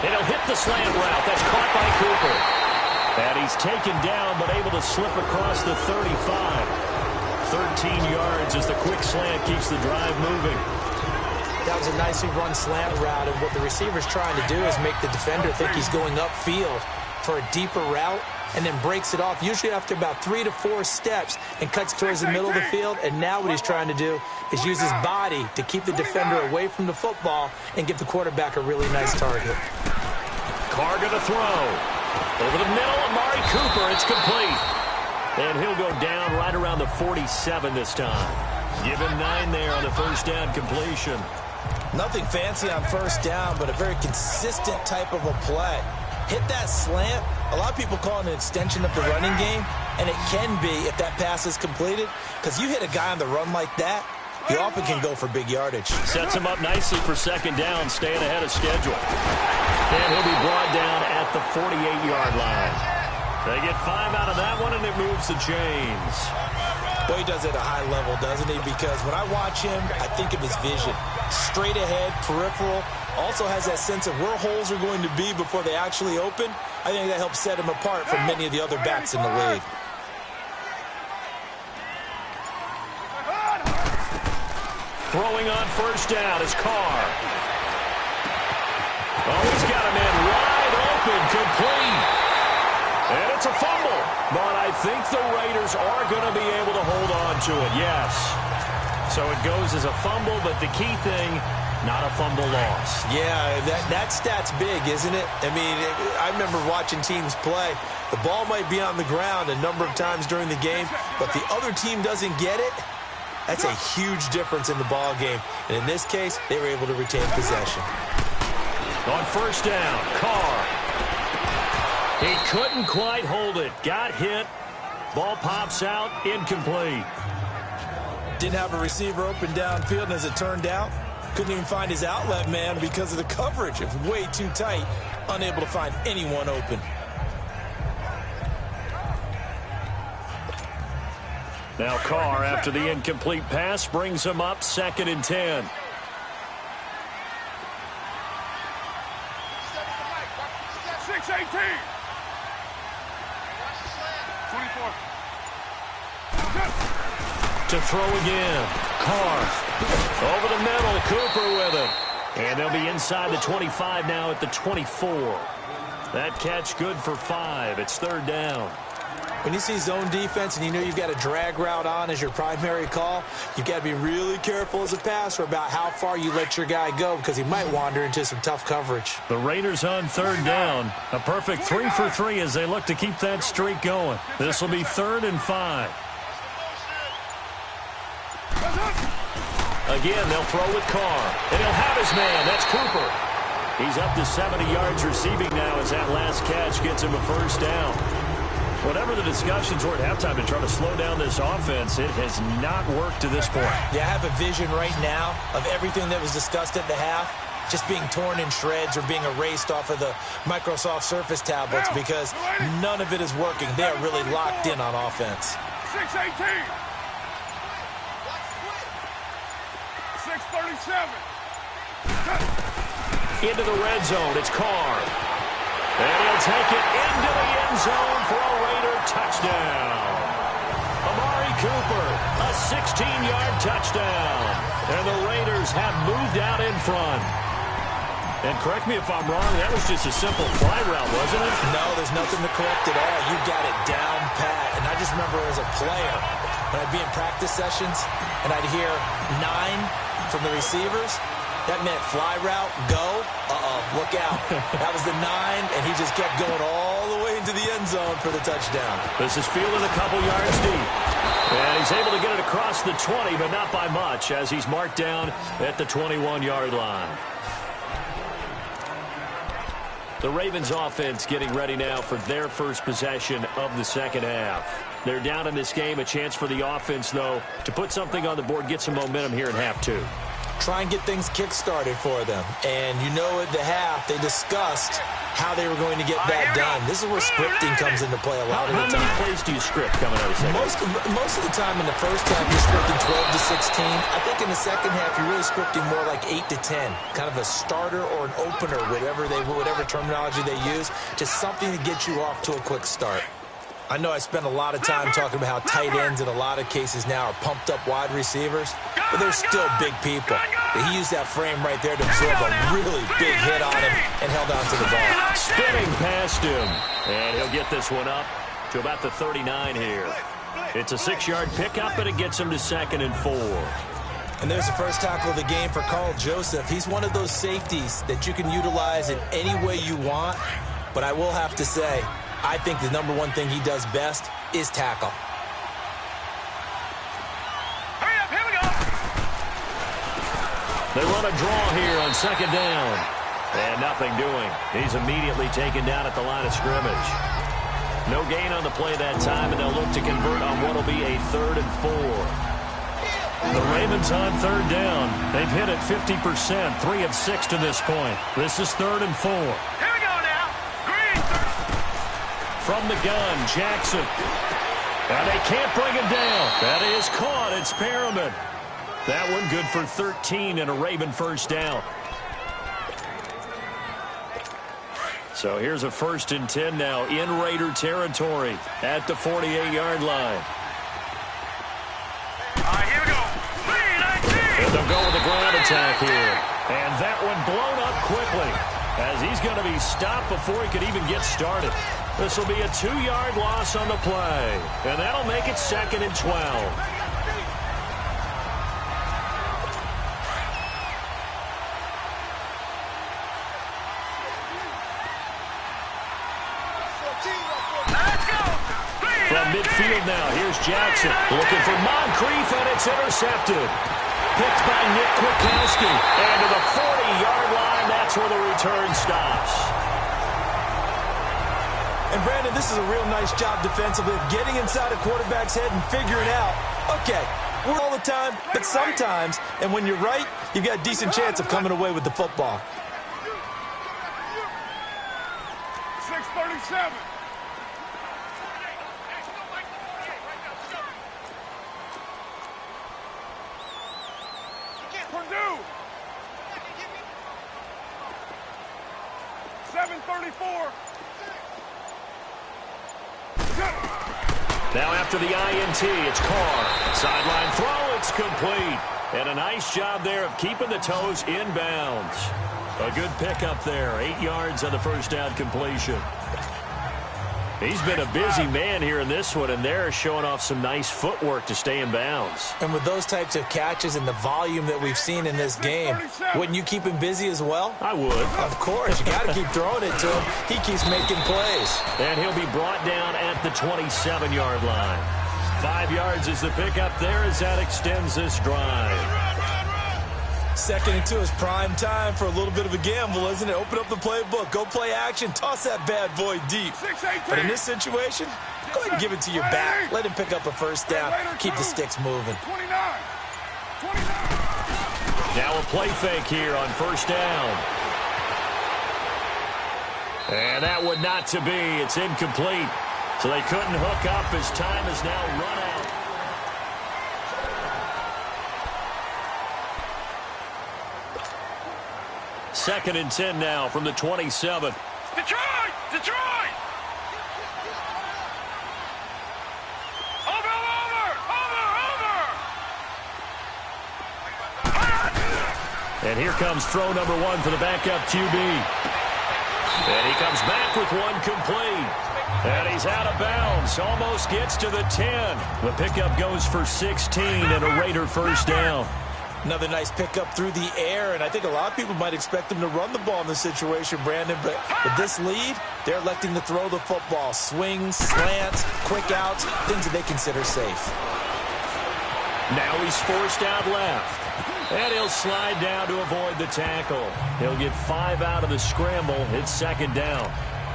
[SPEAKER 3] And he'll hit the slant route. That's caught by Cooper. And he's taken down but able to slip across the 35. 13 yards as the quick slant keeps the drive moving.
[SPEAKER 4] That was a nicely run slant route, and what the receiver's trying to do is make the defender think he's going upfield for a deeper route, and then breaks it off, usually after about 3 to 4 steps, and cuts towards the middle of the field. And now what he's trying to do is use his body to keep the defender away from the football and give the quarterback a really nice target.
[SPEAKER 3] Carr going to throw. Over the middle, Amari Cooper. It's complete. And he'll go down right around the 47 this time. Give him 9 there on the first down completion.
[SPEAKER 4] Nothing fancy on first down, but a very consistent type of a play. Hit that slant. A lot of people call it an extension of the running game, and it can be if that pass is completed, because you hit a guy on the run like that, you often can go for big yardage.
[SPEAKER 3] Sets him up nicely for second down, staying ahead of schedule. And he'll be brought down at the 48-yard line. They get 5 out of that one, and it moves the chains.
[SPEAKER 4] Boy, he does it at a high level, doesn't he? Because when I watch him, I think of his vision. Straight ahead, peripheral. Also has that sense of where holes are going to be before they actually open. I think that helps set him apart from many of the other backs in the league.
[SPEAKER 3] Throwing on first down is Carr. Oh, he's got a man wide open, complete. And it's a fumble. But I think the Raiders are going to be able to hold on to it, yes. So it goes as a fumble, but the key thing, not a fumble loss.
[SPEAKER 4] Yeah, that stat's big, isn't it? I mean, I remember watching teams play. The ball might be on the ground a number of times during the game, but the other team doesn't get it. That's a huge difference in the ball game. And in this case, they were able to retain possession.
[SPEAKER 3] On first down, Carr. He couldn't quite hold it. Got hit. Ball pops out. Incomplete.
[SPEAKER 4] Didn't have a receiver open downfield, and as it turned out, couldn't even find his outlet man because of the coverage. It was way too tight. Unable to find anyone open.
[SPEAKER 3] Now Carr, after the incomplete pass, brings him up 2nd and 10. To throw again. Carr. Over the middle. Cooper with it. And they'll be inside the 25 now at the 24. That catch good for 5. It's 3rd down.
[SPEAKER 4] When you see zone defense and you know you've got a drag route on as your primary call, you've got to be really careful as a passer about how far you let your guy go because he might wander into some tough coverage.
[SPEAKER 3] The Raiders on 3rd down. A perfect 3 for 3 as they look to keep that streak going. This will be 3rd and 5. Again, they'll throw with Carr. And he'll have his man. That's Cooper. He's up to 70 yards receiving now as that last catch gets him a first down. Whatever the discussions were at halftime to try to slow down this offense, it has not worked to this point.
[SPEAKER 4] Yeah, I have a vision right now of everything that was discussed at the half just being torn in shreds or being erased off of the Microsoft Surface tablets because none of it is working. They are really locked in on offense.
[SPEAKER 5] 6:18. 6:37.
[SPEAKER 3] Into the red zone, it's Carr. And he'll take it into the end zone for a Raider touchdown. Amari Cooper, a 16-yard touchdown. And the Raiders have moved out in front. And correct me if I'm wrong, that was just a simple fly route, wasn't it?
[SPEAKER 4] No, there's nothing to correct at all. You got it down pat. And I just remember as a player, when I'd be in practice sessions and I'd hear 9 from the receivers, that meant fly route, go, look out. That was the 9, and he just kept going all the way into the end zone for the touchdown.
[SPEAKER 3] This is fielded a couple yards deep. And he's able to get it across the 20, but not by much, as he's marked down at the 21-yard line. The Ravens offense getting ready now for their first possession of the second half. They're down in this game. A chance for the offense, though, to put something on the board, get some momentum here in half 2.
[SPEAKER 4] Try and get things kick-started for them. And you know at the half, they discussed how they were going to get that done. This is where scripting comes into play a lot of the time.
[SPEAKER 3] How many plays do you script coming out of the second half?
[SPEAKER 4] Most of the time in the first half, you're scripting 12 to 16. I think in the second half, you're really scripting more like 8 to 10. Kind of a starter or an opener, whatever terminology they use. Just something to get you off to a quick start. I know I spend a lot of time talking about how tight ends in a lot of cases now are pumped up wide receivers, but they're still big people. He used that frame right there to absorb a really big hit on him and held on to the ball.
[SPEAKER 3] Spinning past him, and he'll get this one up to about the 39 here. It's a 6-yard pickup, and it gets him to 2nd and 4.
[SPEAKER 4] And there's the first tackle of the game for Carl Joseph. He's one of those safeties that you can utilize in any way you want. But I will have to say, I think the number one thing he does best is tackle.
[SPEAKER 5] Hurry up, here we go.
[SPEAKER 3] They run a draw here on 2nd down. And nothing doing. He's immediately taken down at the line of scrimmage. No gain on the play that time, and they'll look to convert on what will be a 3rd and 4. The Ravens on 3rd down. They've hit it 50%, 3 of 6 to this point. This is 3rd and 4.
[SPEAKER 5] Here we go now. Green.
[SPEAKER 3] From the gun, Jackson. And they can't bring him down. That is caught. It's Perriman. That one good for 13 and a Raven first down. So here's a 1st and 10 now in Raider territory at the 48-yard line.
[SPEAKER 5] All right, here we go.
[SPEAKER 3] And they'll go with the ground attack here. And that one blown up quickly as he's going to be stopped before he could even get started. This will be a 2-yard loss on the play. And that'll make it 2nd and 12. From midfield now, here's Jackson looking for Moncrief, and it's intercepted. Picked by Nick Kwiatkowski. And to the 40-yard line, that's where the return stops.
[SPEAKER 4] And Brandon, this is a real nice job defensively of getting inside a quarterback's head and figuring out, okay, we're all the time, but sometimes, and when you're right, you've got a decent chance of coming away with the football.
[SPEAKER 5] 6:37. Purdue. 7:34.
[SPEAKER 3] Now after the INT, it's Carr. Sideline throw, it's complete. And a nice job there of keeping the toes inbounds. A good pickup there, 8 yards on the first down completion. He's been a busy man here in this one, and they're showing off some nice footwork to stay in bounds.
[SPEAKER 4] And with those types of catches and the volume that we've seen in this game, wouldn't you keep him busy as well?
[SPEAKER 3] I would.
[SPEAKER 4] Of course. You got to keep throwing it to him. He keeps making plays.
[SPEAKER 3] And he'll be brought down at the 27-yard line. 5 yards is the pickup there as that extends this drive.
[SPEAKER 4] 2nd and 2 is prime time for a little bit of a gamble, isn't it? Open up the playbook. Go play action. Toss that bad boy deep. But in this situation, go ahead and give it to your back. Let him pick up a first down. Keep the sticks moving.
[SPEAKER 5] 29.
[SPEAKER 3] Now a play fake here on first down. And that one not to be. It's incomplete. So they couldn't hook up as time is now run out. Second and 10 now from the 27.
[SPEAKER 5] Detroit! Detroit! Over!
[SPEAKER 3] And here comes throw number 1 for the backup QB. And he comes back with one complete. And he's out of bounds. Almost gets to the 10. The pickup goes for 16 and a Raider first down.
[SPEAKER 4] Another nice pickup through the air, and I think a lot of people might expect him to run the ball in this situation, Brandon, but with this lead, they're electing to throw the football. Swings, slants, quick outs, things that they consider safe.
[SPEAKER 3] Now he's forced out left, and he'll slide down to avoid the tackle. He'll get 5 out of the scramble. It's 2nd down.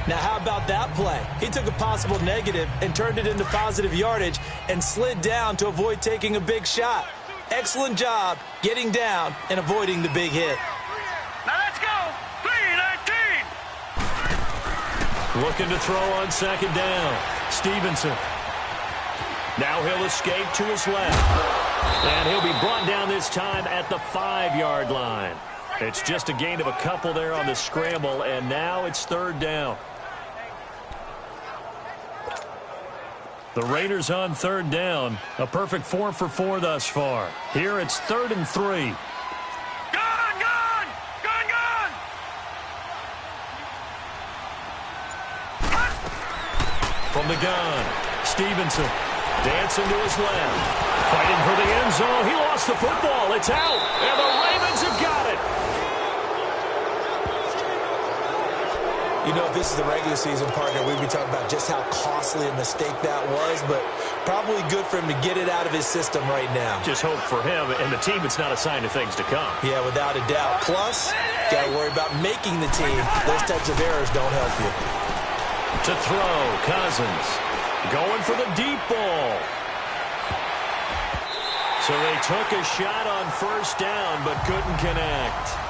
[SPEAKER 4] Now, how about that play? He took a possible negative and turned it into positive yardage and slid down to avoid taking a big shot. Excellent job getting down and avoiding the big hit.
[SPEAKER 5] Now let's go. 3-19.
[SPEAKER 3] Looking to throw on 2nd down. Stevenson. Now he'll escape to his left. And he'll be brought down this time at the 5-yard line. It's just a gain of a couple there on the scramble, and now it's 3rd down. The Raiders on third down. A perfect 4 for 4 thus far. Here it's 3rd and 3. From the gun, Stevenson dancing to his left. Fighting for the end zone. He lost the football. It's out. And the Ravens have got it.
[SPEAKER 4] You know, if this is the regular season, partner, we'd be talking about just how costly a mistake that was, but probably good for him to get it out of his system right now.
[SPEAKER 3] Just hope for him and the team it's not a sign of things to come.
[SPEAKER 4] Yeah, without a doubt. Plus, got to worry about making the team. Those types of errors don't help you.
[SPEAKER 3] To throw, Cousins. Going for the deep ball. So they took a shot on first down, but couldn't connect.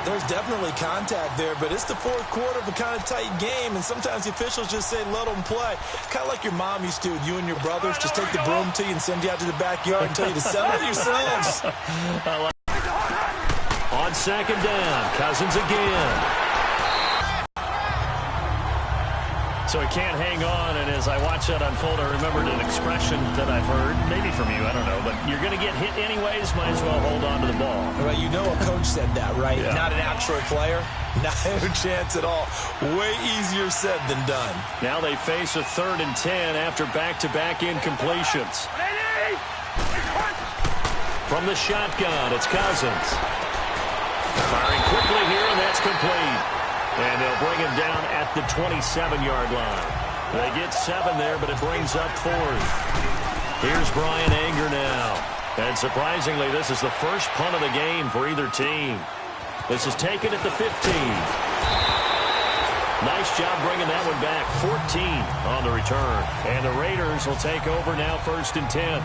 [SPEAKER 4] There's definitely contact there, but it's the fourth quarter of a kind of tight game, and sometimes the officials just say, let them play. Kind of like your mom used to with you and your brothers. Just take the broom to you and send you out to the backyard and tell you to settle it yourselves.
[SPEAKER 3] On second down, Cousins again. So he can't hang on, and as I watch that unfold, I remembered an expression that I've heard, maybe from you, I don't know, but you're going to get hit anyways, might as well hold on to the ball.
[SPEAKER 4] Well, you know a coach said that, right?
[SPEAKER 3] Yeah.
[SPEAKER 4] Not an actual player. No chance at all. Way easier said than done.
[SPEAKER 3] Now they face a 3rd and 10 after back-to-back incompletions. From the shotgun, it's Cousins. Firing quickly here, and that's complete. And they'll bring him down at the 27-yard line. They get 7 there, but it brings up 4th. Here's Brian Anger now. And surprisingly, this is the first punt of the game for either team. This is taken at the 15. Nice job bringing that one back. 14 on the return. And the Raiders will take over now, 1st and 10.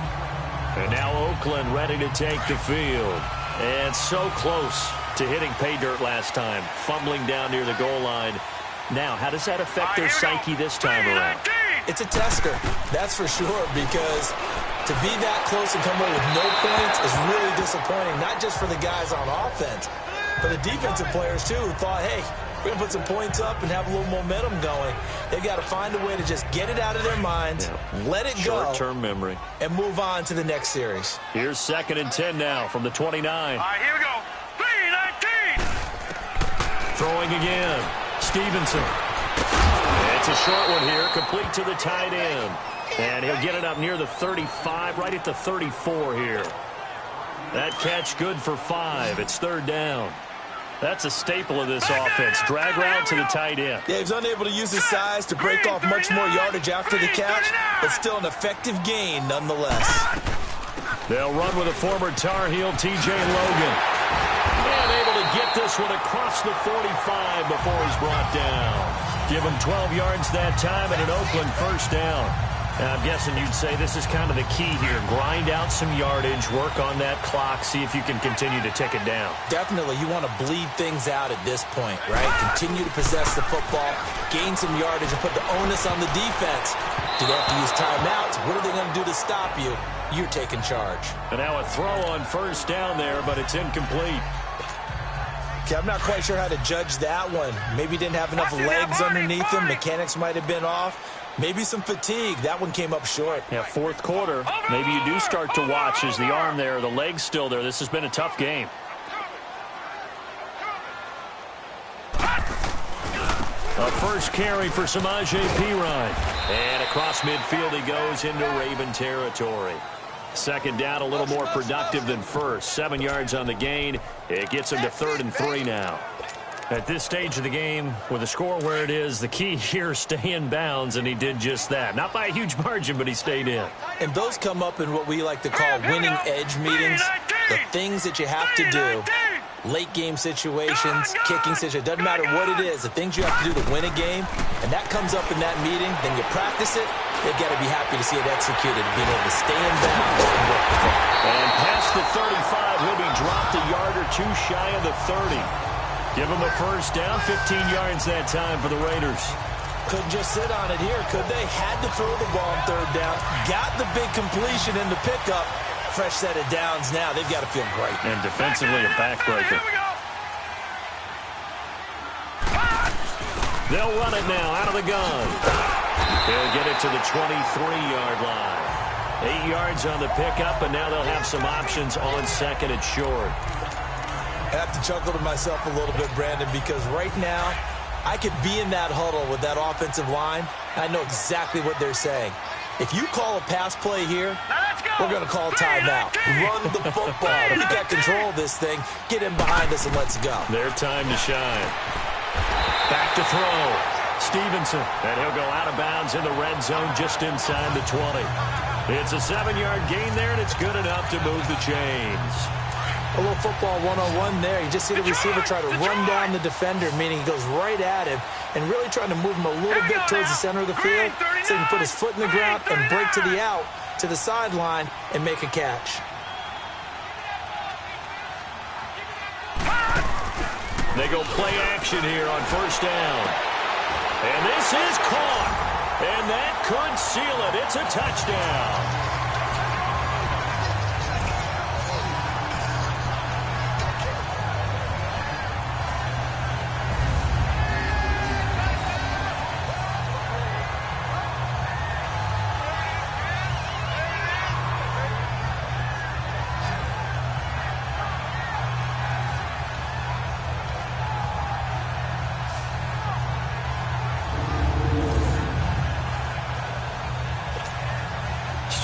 [SPEAKER 3] And now Oakland ready to take the field. And so close to hitting pay dirt last time, fumbling down near the goal line. Now, how does that affect their psyche this time around?
[SPEAKER 4] It's a tester, that's for sure, because to be that close and come away with no points is really disappointing, not just for the guys on offense, but the defensive players, too, who thought, hey, we're going to put some points up and have a little momentum going. They've got to find a way to just get it out of their minds, let it go.
[SPEAKER 3] Short-term memory.
[SPEAKER 4] And move on to the next series.
[SPEAKER 3] Here's 2nd and 10 now from the 29.
[SPEAKER 5] All right, here we go. 3-19.
[SPEAKER 3] Throwing again. Stevenson. It's a short one here, complete to the tight end. And he'll get it up near the 35, right at the 34 here. That catch good for 5. It's 3rd down. That's a staple of this offense. Drag route to the tight end.
[SPEAKER 4] Yeah, he's unable to use his size to break off much more yardage after the catch, but still an effective gain nonetheless.
[SPEAKER 3] They'll run with a former Tar Heel, T.J. Logan. And able to get this one across the 45 before he's brought down. Give him 12 yards that time and an Oakland 1st down. I'm guessing you'd say this is kind of the key here. Grind out some yardage, work on that clock, see if you can continue to tick it down.
[SPEAKER 4] Definitely. You want to bleed things out at this point, right? Continue to possess the football, gain some yardage, and put the onus on the defense. Do they have to use timeouts? What are they going to do to stop you? You're taking charge.
[SPEAKER 3] And now a throw on 1st down there, but it's incomplete.
[SPEAKER 4] Okay, I'm not quite sure how to judge that one. Maybe didn't have enough legs underneath him. Mechanics might have been off. Maybe some fatigue. That one came up short.
[SPEAKER 3] Yeah, 4th quarter. Maybe you do start to watch as the arm there, the leg's still there. This has been a tough game. A first carry for Samaje Perine. And across midfield he goes into Raven territory. 2nd down, a little more productive than 1st. 7 yards on the gain. It gets him to 3rd and 3 now. At this stage of the game, with the score where it is, the key here is stay in bounds, and he did just that. Not by a huge margin, but he stayed in.
[SPEAKER 4] And those come up in what we like to call winning edge meetings. The things that you have to do. Late game situations, kicking situations, doesn't matter what it is. The things you have to do to win a game, and that comes up in that meeting, then you practice it. They've got to be happy to see it executed, being able to stay in bounds and work the ball.
[SPEAKER 3] And past the 35, he'll be dropped a yard or two shy of the 30. Give him a 1st down, 15 yards that time for the Raiders.
[SPEAKER 4] Couldn't just sit on it here, could they? Had to throw the ball on 3rd down. Got the big completion in the pickup. Fresh set of downs now. They've got to feel great.
[SPEAKER 3] And defensively a backbreaker. They'll run it now out of the gun. They'll get it to the 23-yard line. 8 yards on the pickup, and now they'll have some options on 2nd and short.
[SPEAKER 4] I have to chuckle to myself a little bit, Brandon, because right now I could be in that huddle with that offensive line. I know exactly what they're saying. If you call a pass play here, we're going to call a timeout. Run the football. We've got control of this thing. Get in behind us and let's go.
[SPEAKER 3] Their time to shine. Back to throw. Stevenson. And he'll go out of bounds in the red zone just inside the 20. It's a 7-yard gain there, and it's good enough to move the chains.
[SPEAKER 4] A little football 101 there. You just see the receiver try to run down the defender, meaning he goes right at him and really trying to move him a little bit towards the center of the field so he can put his foot in the ground and break to the out, to the sideline, and make a catch.
[SPEAKER 3] They go play action here on 1st down. And this is caught. And that could seal it. It's a touchdown.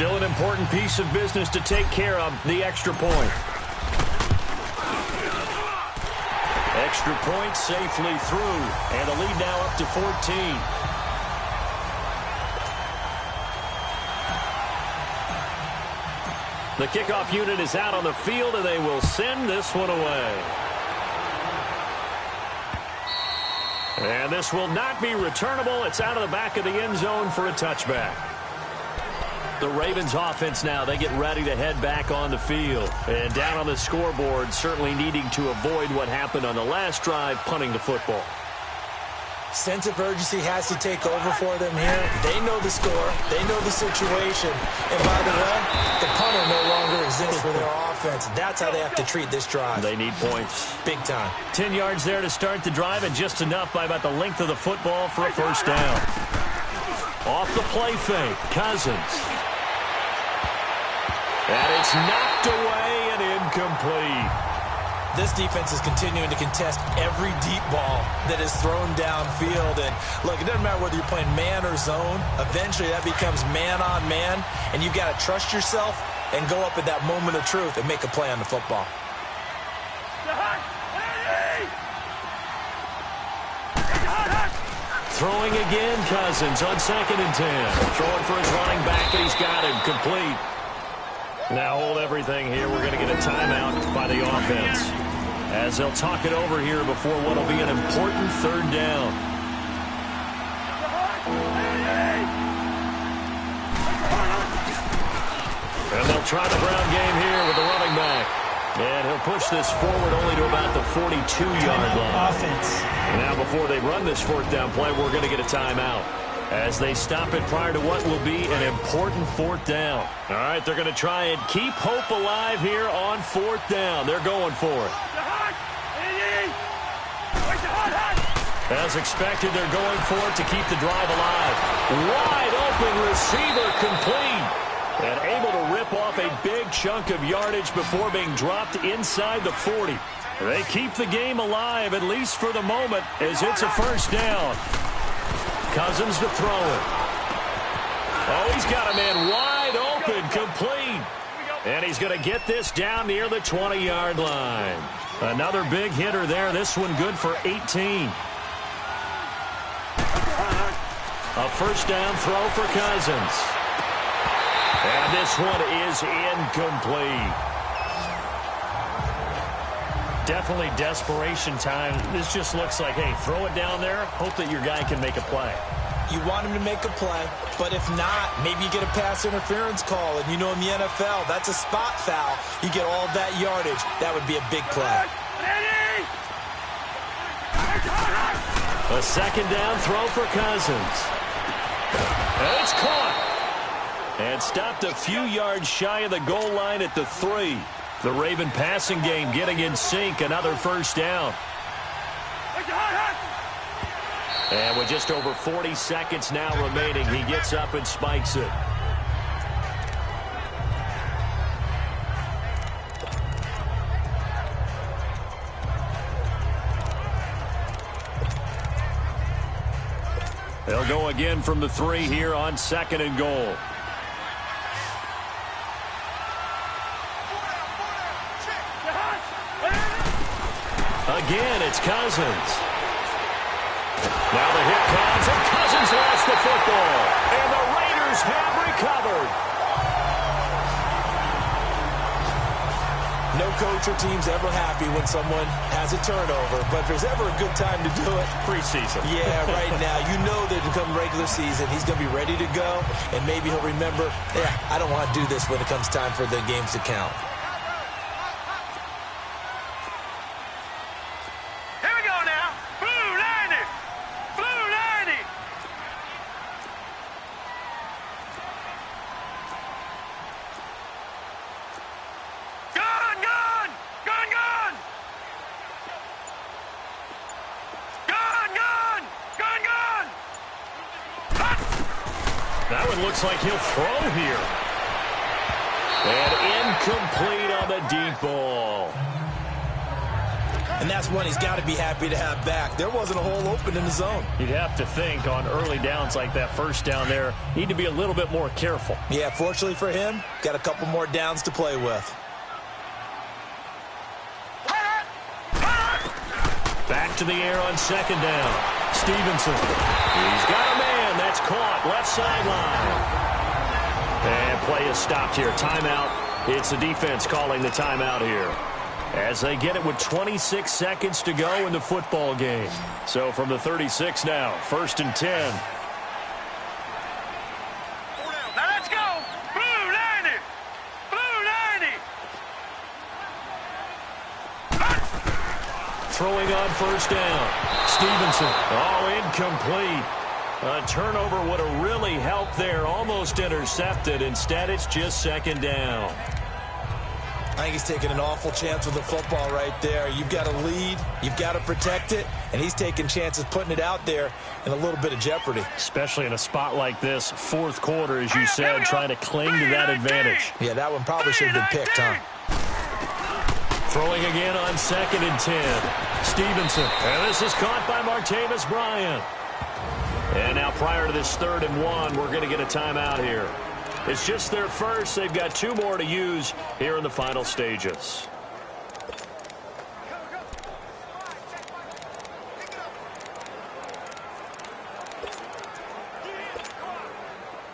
[SPEAKER 3] Still an important piece of business to take care of, the extra point. Extra point safely through, and the lead now up to 14. The kickoff unit is out on the field, and they will send this one away. And this will not be returnable. It's out of the back of the end zone for a touchback. The Ravens offense now, they get ready to head back on the field. And down on the scoreboard, certainly needing to avoid what happened on the last drive, punting the football.
[SPEAKER 4] Sense of urgency has to take over for them here. They know the score. They know the situation. And by the way, the punter no longer exists for their offense. That's how they have to treat this drive.
[SPEAKER 3] They need points.
[SPEAKER 4] Big time.
[SPEAKER 3] 10 yards there to start the drive, and just enough by about the length of the football for a first down. Off the play fake, Cousins. And it's knocked away and incomplete.
[SPEAKER 4] This defense is continuing to contest every deep ball that is thrown downfield. And, look, it doesn't matter whether you're playing man or zone. Eventually, that becomes man on man. And you've got to trust yourself and go up at that moment of truth and make a play on the football.
[SPEAKER 3] Throwing again, Cousins on 2nd and 10. Throwing for his running back, and he's got him complete. Now hold everything here. We're going to get a timeout by the offense as they'll talk it over here before what will be an important third down. And they'll try the ground game here with the running back. And he'll push this forward only to about the 42-yard line.
[SPEAKER 6] Offense.
[SPEAKER 3] Now before they run this 4th down play, we're going to get a timeout as they stop it prior to what will be an important 4th down. All right, they're going to try and keep hope alive here on 4th down. They're going for it. As expected, they're going for it to keep the drive alive. Wide open receiver complete. And able to rip off a big chunk of yardage before being dropped inside the 40. They keep the game alive, at least for the moment, as it's a first down. Cousins to throw it. Oh, he's got a man wide open, complete. And he's going to get this down near the 20-yard line. Another big hitter there. This one good for 18. A first down throw for Cousins. And this one is incomplete. Definitely desperation time. This just looks like, hey, throw it down there, hope that your guy can make a play.
[SPEAKER 4] You want him to make a play, but if not, maybe you get a pass interference call. And you know in the NFL, that's a spot foul. You get all that yardage. That would be a big play.
[SPEAKER 3] A 2nd down throw for Cousins. And it's caught. And stopped a few yards shy of the goal line at the 3. The Raven passing game getting in sync. Another first down. And with just over 40 seconds now remaining, he gets up and spikes it. They'll go again from the 3 here on 2nd and goal. Again, it's Cousins. Now the hit comes, and Cousins lost the football. And the Raiders have recovered.
[SPEAKER 4] No coach or team's ever happy when someone has a turnover, but if there's ever a good time to do it,
[SPEAKER 3] preseason.
[SPEAKER 4] Yeah, right now. You know that to come regular season, he's going to be ready to go, and maybe he'll remember, yeah, I don't want to do this when it comes time for the games to count.
[SPEAKER 3] That one looks like he'll throw here. And incomplete on the deep ball.
[SPEAKER 4] And that's one he's got to be happy to have back. There wasn't a hole open in the zone.
[SPEAKER 3] You'd have to think on early downs like that first down there, need to be a little bit more careful.
[SPEAKER 4] Yeah, fortunately for him, got a couple more downs to play with.
[SPEAKER 3] Back to the air on 2nd down. Stevenson. He's got a man. That's caught. Left sideline. And play is stopped here. Timeout It's the defense calling the timeout here, as they get it with 26 seconds to go in the football game. So from the 36 now, 1st and 10.
[SPEAKER 5] Now let's go. Blue 90. Blue 90.
[SPEAKER 3] Throwing on 1st down. Stevenson. Oh, incomplete. A turnover would have really helped there. Almost intercepted. Instead, it's just 2nd down.
[SPEAKER 4] I think he's taking an awful chance with the football right there. You've got to lead. You've got to protect it. And he's taking chances putting it out there in a little bit of jeopardy.
[SPEAKER 3] Especially in a spot like this, 4th quarter, as you said, trying to cling to that advantage.
[SPEAKER 4] Yeah, that one probably should have been picked, huh?
[SPEAKER 3] Throwing again on 2nd and 10. Stevenson. And this is caught by Martavis Bryant. And now prior to this 3rd and 1, we're going to get a timeout here. It's just their first. They've got 2 more to use here in the final stages.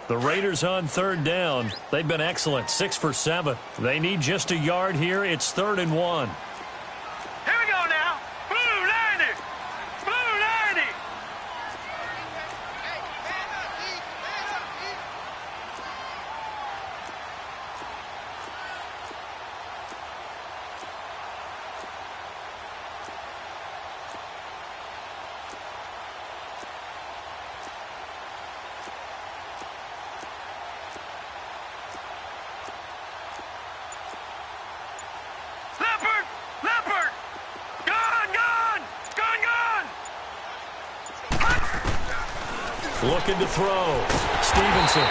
[SPEAKER 3] The Raiders on 3rd down. They've been excellent, 6 for 7. They need just a yard here. It's 3rd and 1.
[SPEAKER 5] Here we go now. Blue 90. Blue 90. Leopard! Leopard! Gone! Gone! Gone! Gone!
[SPEAKER 3] Looking to throw. Stevenson.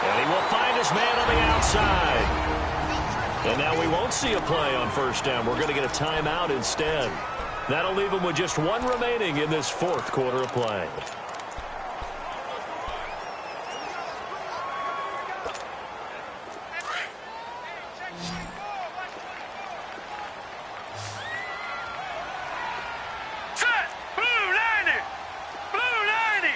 [SPEAKER 3] And he will find his man on the outside. And now we won't see a play on 1st down. We're going to get a timeout instead. That'll leave him with just 1 remaining in this 4th quarter of play.
[SPEAKER 5] Set! Blue 90! Blue 90!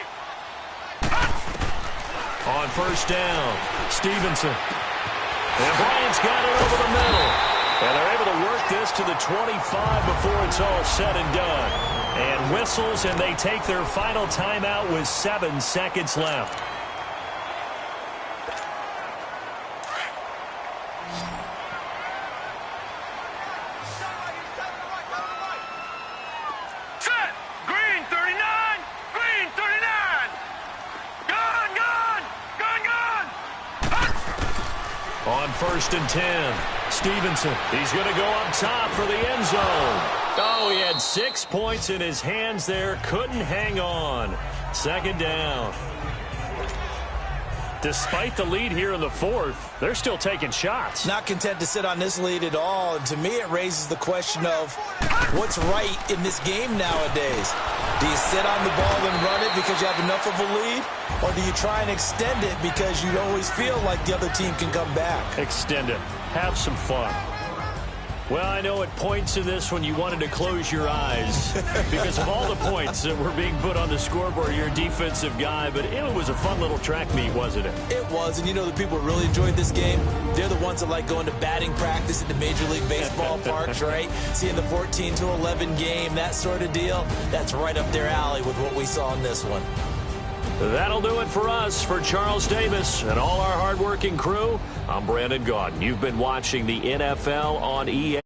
[SPEAKER 3] On 1st down, Stevenson. And Bryant's got it over the middle. And they're able to work this to the 25 before it's all said and done. And whistles, and they take their final timeout with 7 seconds left.
[SPEAKER 5] Set! Green 39! Green 39! Gone! Gone! Gone! Gone!
[SPEAKER 3] On 1st and 10, Stevenson. He's going to go up top for the end zone. Oh, he had 6 points in his hands there. Couldn't hang on. 2nd down. Despite the lead here in the 4th, they're still taking shots.
[SPEAKER 4] Not content to sit on this lead at all. And to me, it raises the question of what's right in this game nowadays. Do you sit on the ball and run it because you have enough of a lead? Or do you try and extend it because you always feel like the other team can come back?
[SPEAKER 3] Extend it. Have some fun. Well, I know at points in this when you wanted to close your eyes because of all the points that were being put on the scoreboard. You're a defensive guy, but it was a fun little track meet, wasn't it?
[SPEAKER 4] It was, and you know the people who really enjoyed this game? They're the ones that like going to batting practice at the Major League Baseball parks, right? Seeing the 14-11 game, that sort of deal. That's right up their alley with what we saw in this one.
[SPEAKER 3] That'll do it for us. For Charles Davis and all our hardworking crew, I'm Brandon Gaudin. You've been watching the NFL on EA.